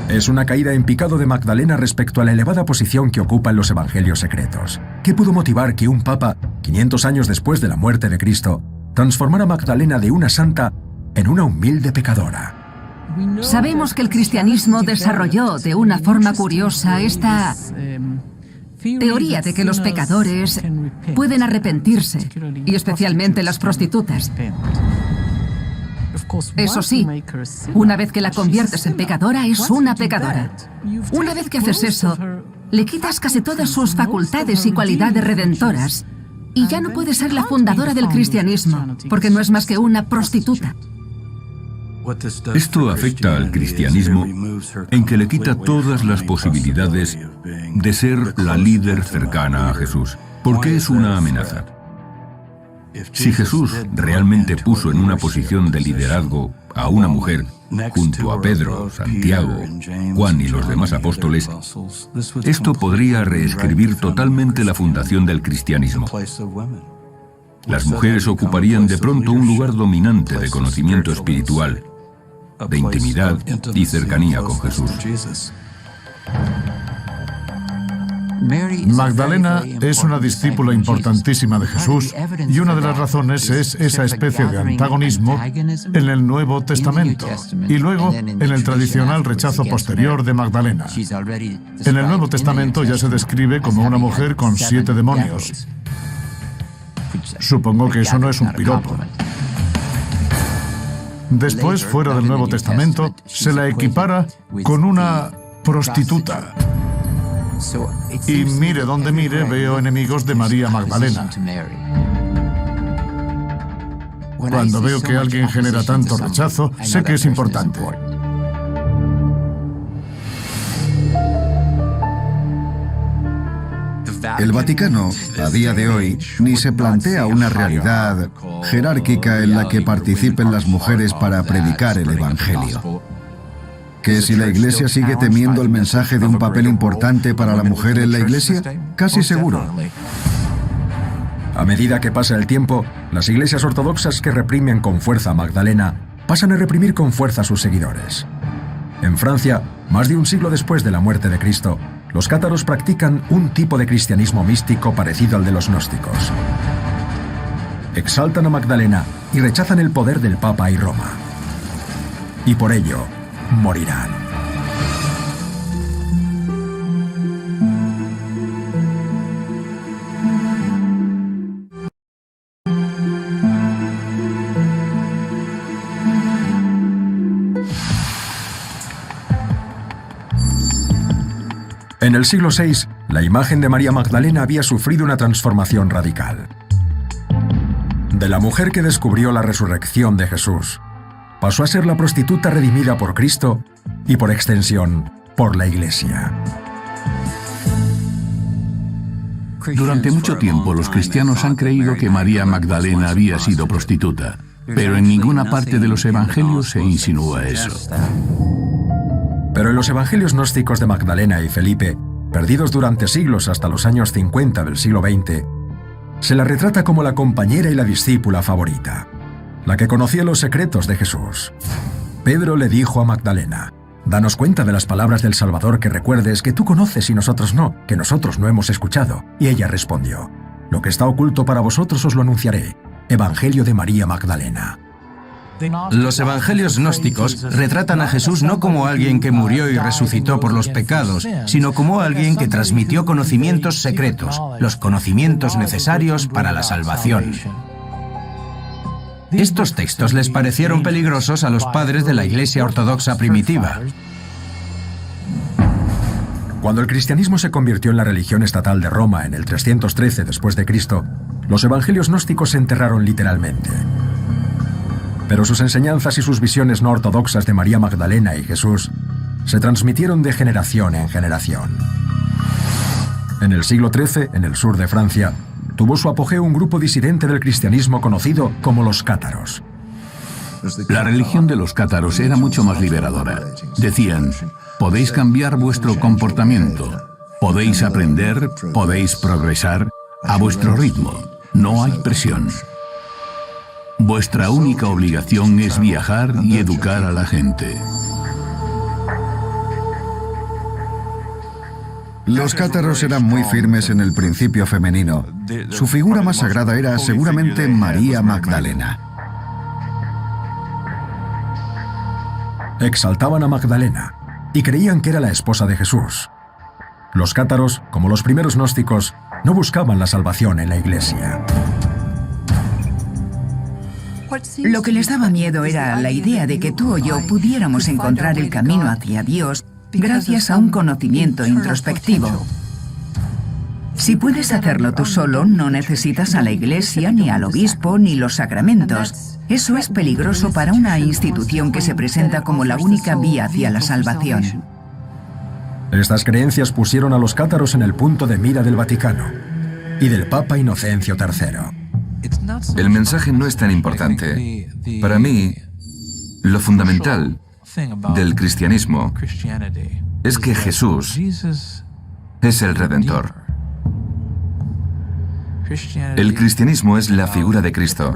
Es una caída en picado de Magdalena respecto a la elevada posición que ocupa en los evangelios secretos. ¿Qué pudo motivar que un papa, 500 años después de la muerte de Cristo, transformara a Magdalena de una santa en una humilde pecadora? Sabemos que el cristianismo desarrolló de una forma curiosa esta teoría de que los pecadores pueden arrepentirse, y especialmente las prostitutas. Eso sí, una vez que la conviertes en pecadora, es una pecadora. Una vez que haces eso, le quitas casi todas sus facultades y cualidades redentoras, y ya no puede ser la fundadora del cristianismo, porque no es más que una prostituta. Esto afecta al cristianismo en que le quita todas las posibilidades de ser la líder cercana a Jesús, porque es una amenaza. Si Jesús realmente puso en una posición de liderazgo a una mujer junto a Pedro, Santiago, Juan y los demás apóstoles, esto podría reescribir totalmente la fundación del cristianismo. Las mujeres ocuparían de pronto un lugar dominante de conocimiento espiritual, de intimidad y cercanía con Jesús. Magdalena es una discípula importantísima de Jesús y una de las razones es esa especie de antagonismo en el Nuevo Testamento y luego en el tradicional rechazo posterior de Magdalena. En el Nuevo Testamento ya se describe como una mujer con 7 demonios. Supongo que eso no es un piropo. Después, fuera del Nuevo Testamento, se la equipara con una prostituta. Y mire donde mire, veo enemigos de María Magdalena. Cuando veo que alguien genera tanto rechazo, sé que es importante. El Vaticano, a día de hoy, ni se plantea una realidad jerárquica en la que participen las mujeres para predicar el Evangelio. ¿Que si la Iglesia sigue temiendo el mensaje de un papel importante para la mujer en la Iglesia? Casi seguro. A medida que pasa el tiempo, las iglesias ortodoxas que reprimen con fuerza a Magdalena pasan a reprimir con fuerza a sus seguidores. En Francia, más de un siglo después de la muerte de Cristo, los cátaros practican un tipo de cristianismo místico parecido al de los gnósticos. Exaltan a Magdalena y rechazan el poder del Papa y Roma. Y por ello, morirán. En el siglo VI, la imagen de María Magdalena había sufrido una transformación radical. De la mujer que descubrió la resurrección de Jesús, pasó a ser la prostituta redimida por Cristo y, por extensión, por la Iglesia. Durante mucho tiempo los cristianos han creído que María Magdalena había sido prostituta, pero en ninguna parte de los evangelios se insinúa eso. Pero en los evangelios gnósticos de Magdalena y Felipe, perdidos durante siglos hasta los años 50 del siglo XX, se la retrata como la compañera y la discípula favorita, la que conocía los secretos de Jesús. Pedro le dijo a Magdalena: «Danos cuenta de las palabras del Salvador que recuerdes que tú conoces y nosotros no, que nosotros no hemos escuchado». Y ella respondió: «Lo que está oculto para vosotros os lo anunciaré». Evangelio de María Magdalena. Los evangelios gnósticos retratan a Jesús no como alguien que murió y resucitó por los pecados, sino como alguien que transmitió conocimientos secretos, los conocimientos necesarios para la salvación. Estos textos les parecieron peligrosos a los padres de la Iglesia ortodoxa primitiva. Cuando el cristianismo se convirtió en la religión estatal de Roma en el 313 después de Cristo, los evangelios gnósticos se enterraron literalmente. Pero sus enseñanzas y sus visiones no ortodoxas de María Magdalena y Jesús se transmitieron de generación en generación. En el siglo XIII, en el sur de Francia, tuvo su apogeo un grupo disidente del cristianismo conocido como los cátaros. La religión de los cátaros era mucho más liberadora. Decían: podéis cambiar vuestro comportamiento, podéis aprender, podéis progresar a vuestro ritmo, no hay presión. Vuestra única obligación es viajar y educar a la gente. Los cátaros eran muy firmes en el principio femenino. Su figura más sagrada era seguramente María Magdalena. Exaltaban a Magdalena y creían que era la esposa de Jesús. Los cátaros, como los primeros gnósticos, no buscaban la salvación en la Iglesia. Lo que les daba miedo era la idea de que tú o yo pudiéramos encontrar el camino hacia Dios gracias a un conocimiento introspectivo. Si puedes hacerlo tú solo, no necesitas a la Iglesia, ni al obispo, ni los sacramentos. Eso es peligroso para una institución que se presenta como la única vía hacia la salvación. Estas creencias pusieron a los cátaros en el punto de mira del Vaticano y del Papa Inocencio III. El mensaje no es tan importante. Para mí, lo fundamental del cristianismo es que Jesús es el Redentor. El cristianismo es la figura de Cristo,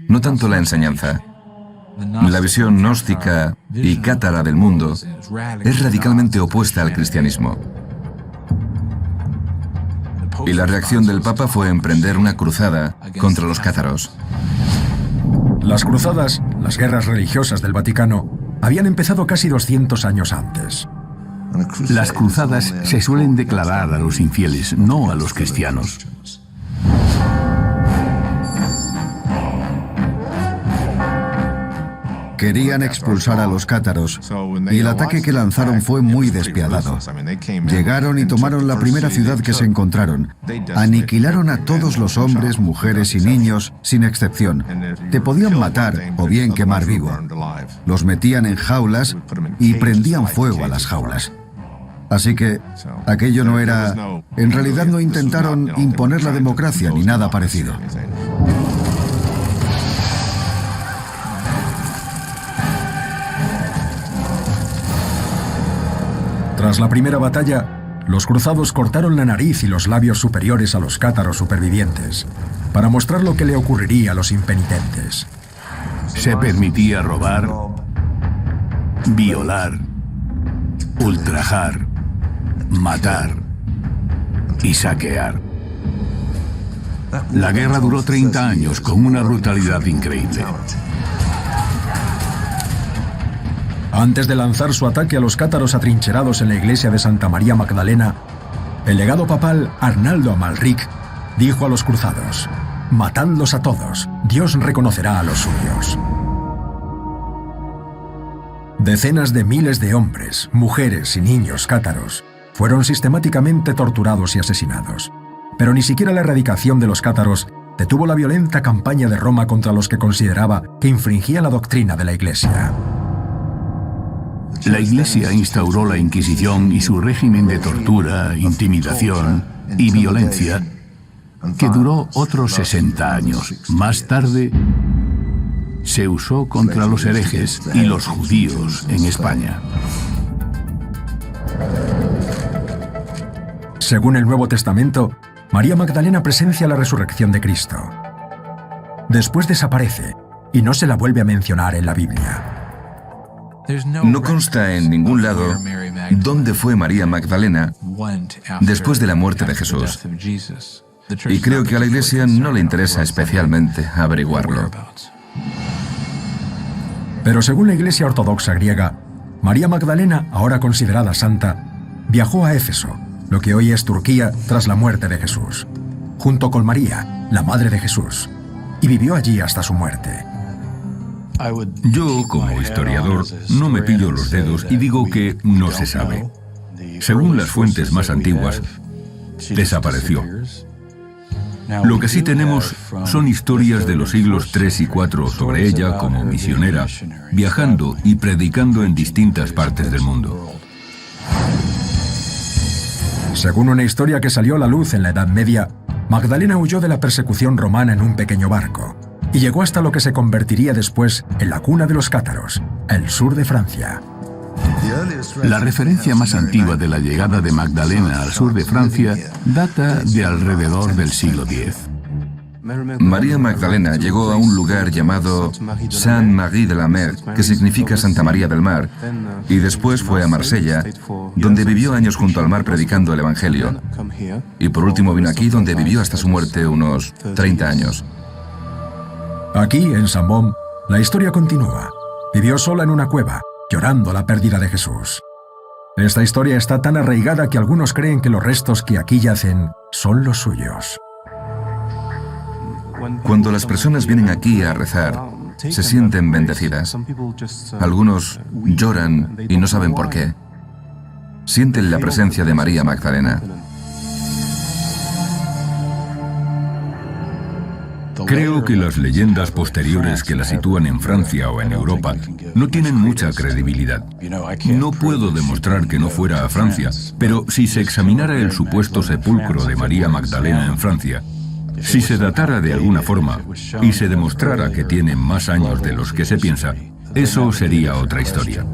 no tanto la enseñanza. La visión gnóstica y cátara del mundo es radicalmente opuesta al cristianismo. Y la reacción del Papa fue emprender una cruzada contra los cátaros. Las cruzadas, las guerras religiosas del Vaticano, habían empezado casi 200 años antes. Las cruzadas se suelen declarar a los infieles, no a los cristianos. Querían expulsar a los cátaros y el ataque que lanzaron fue muy despiadado. Llegaron y tomaron la primera ciudad que se encontraron. Aniquilaron a todos los hombres, mujeres y niños, sin excepción. Te podían matar o bien quemar vivo. Los metían en jaulas y prendían fuego a las jaulas. Así que aquello no era... En realidad no intentaron imponer la democracia ni nada parecido. Tras la primera batalla, los cruzados cortaron la nariz y los labios superiores a los cátaros supervivientes, para mostrar lo que le ocurriría a los impenitentes. Se permitía robar, violar, ultrajar, matar y saquear. La guerra duró 30 años con una brutalidad increíble. Antes de lanzar su ataque a los cátaros atrincherados en la iglesia de Santa María Magdalena, el legado papal Arnaldo Amalric dijo a los cruzados: «Matadlos a todos, Dios reconocerá a los suyos». Decenas de miles de hombres, mujeres y niños cátaros fueron sistemáticamente torturados y asesinados. Pero ni siquiera la erradicación de los cátaros detuvo la violenta campaña de Roma contra los que consideraba que infringían la doctrina de la Iglesia. La Iglesia instauró la Inquisición y su régimen de tortura, intimidación y violencia, que duró otros 60 años. Más tarde, se usó contra los herejes y los judíos en España. Según el Nuevo Testamento, María Magdalena presencia la resurrección de Cristo. Después desaparece y no se la vuelve a mencionar en la Biblia. No consta en ningún lado dónde fue María Magdalena después de la muerte de Jesús. Y creo que a la Iglesia no le interesa especialmente averiguarlo. Pero según la Iglesia Ortodoxa griega, María Magdalena, ahora considerada santa, viajó a Éfeso, lo que hoy es Turquía, tras la muerte de Jesús, junto con María, la madre de Jesús, y vivió allí hasta su muerte. Yo, como historiador, no me pillo los dedos y digo que no se sabe. Según las fuentes más antiguas, desapareció. Lo que sí tenemos son historias de los siglos III y IV sobre ella como misionera, viajando y predicando en distintas partes del mundo. Según una historia que salió a la luz en la Edad Media, Magdalena huyó de la persecución romana en un pequeño barco y llegó hasta lo que se convertiría después en la cuna de los cátaros, el sur de Francia. La referencia más antigua de la llegada de Magdalena al sur de Francia data de alrededor del siglo X. María Magdalena llegó a un lugar llamado Sainte-Marie de la Mer, que significa Santa María del Mar, y después fue a Marsella, donde vivió años junto al mar predicando el Evangelio. Y por último vino aquí, donde vivió hasta su muerte unos 30 años. Aquí, en Sambón, la historia continúa. Vivió sola en una cueva, llorando la pérdida de Jesús. Esta historia está tan arraigada que algunos creen que los restos que aquí yacen son los suyos. Cuando las personas vienen aquí a rezar, se sienten bendecidas. Algunos lloran y no saben por qué. Sienten la presencia de María Magdalena. Creo que las leyendas posteriores que la sitúan en Francia o en Europa no tienen mucha credibilidad. No puedo demostrar que no fuera a Francia, pero si se examinara el supuesto sepulcro de María Magdalena en Francia, si se datara de alguna forma y se demostrara que tiene más años de los que se piensa, eso sería otra historia.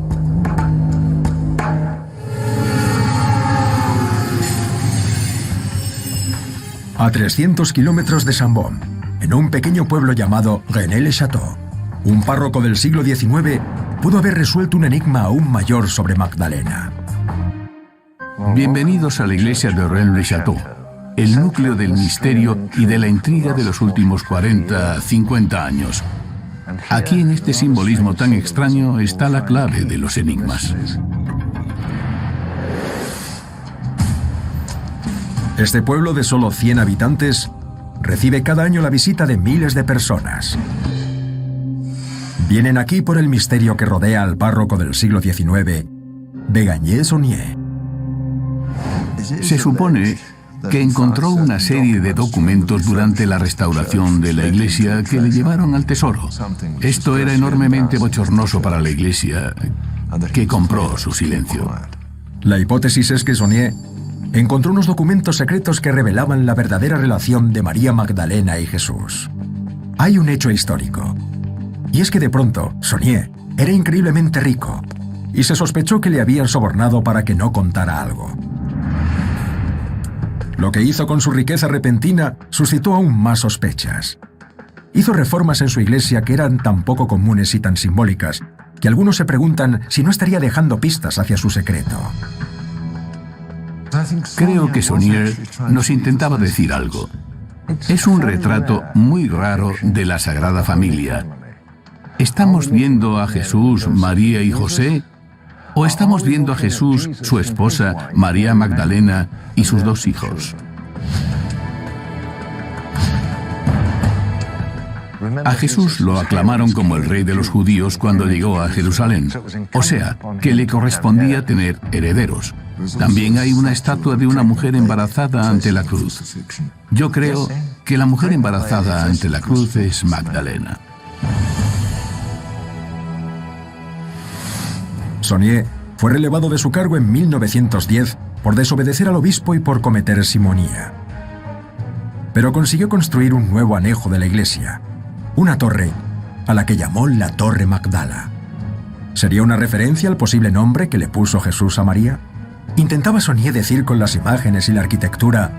A 300 kilómetros de Sambón, en un pequeño pueblo llamado Rennes-le-Château, un párroco del siglo XIX pudo haber resuelto un enigma aún mayor sobre Magdalena. Bienvenidos a la iglesia de Rennes-le-Château, el núcleo del misterio y de la intriga de los últimos 40, 50 años. Aquí en este simbolismo tan extraño está la clave de los enigmas. Este pueblo de solo 100 habitantes recibe cada año la visita de miles de personas. Vienen aquí por el misterio que rodea al párroco del siglo XIX, Begagné-Saunier. Se supone que encontró una serie de documentos durante la restauración de la iglesia que le llevaron al tesoro. Esto era enormemente bochornoso para la iglesia, que compró su silencio. La hipótesis es que Saunier encontró unos documentos secretos que revelaban la verdadera relación de María Magdalena y Jesús. Hay un hecho histórico, y es que de pronto Saunier era increíblemente rico, y se sospechó que le habían sobornado para que no contara algo. Lo que hizo con su riqueza repentina suscitó aún más sospechas. Hizo reformas en su iglesia que eran tan poco comunes y tan simbólicas, que algunos se preguntan si no estaría dejando pistas hacia su secreto. Creo que Saunier nos intentaba decir algo. Es un retrato muy raro de la Sagrada Familia. ¿Estamos viendo a Jesús, María y José? ¿O estamos viendo a Jesús, su esposa, María Magdalena y sus dos hijos? A Jesús lo aclamaron como el rey de los judíos cuando llegó a Jerusalén, o sea, que le correspondía tener herederos. También hay una estatua de una mujer embarazada ante la cruz. Yo creo que la mujer embarazada ante la cruz es Magdalena. Saunier fue relevado de su cargo en 1910 por desobedecer al obispo y por cometer simonía. Pero consiguió construir un nuevo anejo de la iglesia, una torre a la que llamó la Torre Magdala. ¿Sería una referencia al posible nombre que le puso Jesús a María? Intentaba Saunier decir con las imágenes y la arquitectura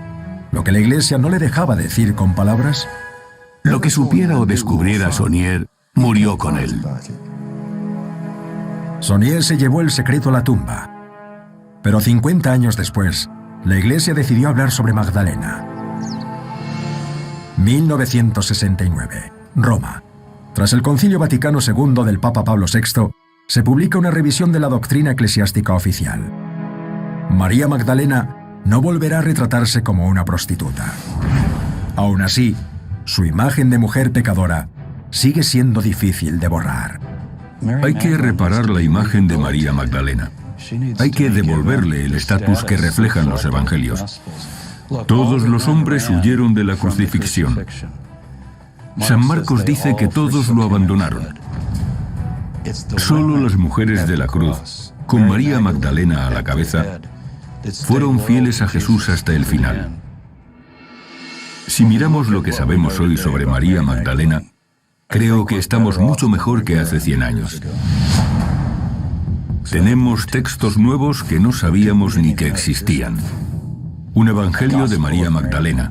lo que la iglesia no le dejaba decir con palabras. Lo que supiera o descubriera Saunier murió con él. Saunier se llevó el secreto a la tumba. Pero 50 años después, la iglesia decidió hablar sobre Magdalena. 1969, Roma. Tras el Concilio Vaticano II del Papa Pablo VI, se publica una revisión de la doctrina eclesiástica oficial. María Magdalena no volverá a retratarse como una prostituta. Aún así, su imagen de mujer pecadora sigue siendo difícil de borrar. Hay que reparar la imagen de María Magdalena. Hay que devolverle el estatus que reflejan los evangelios. Todos los hombres huyeron de la crucifixión. San Marcos dice que todos lo abandonaron. Solo las mujeres de la cruz, con María Magdalena a la cabeza, fueron fieles a Jesús hasta el final. Si miramos lo que sabemos hoy sobre María Magdalena, creo que estamos mucho mejor que hace 100 años. Tenemos textos nuevos que no sabíamos ni que existían. Un evangelio de María Magdalena,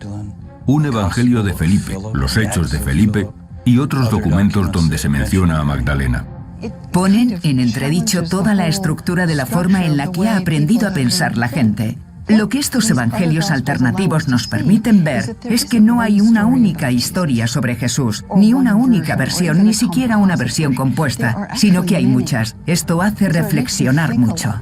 un evangelio de Felipe, los hechos de Felipe y otros documentos donde se menciona a Magdalena. Ponen en entredicho toda la estructura de la forma en la que ha aprendido a pensar la gente. Lo que estos evangelios alternativos nos permiten ver es que no hay una única historia sobre Jesús, ni una única versión, ni siquiera una versión compuesta, sino que hay muchas. Esto hace reflexionar mucho.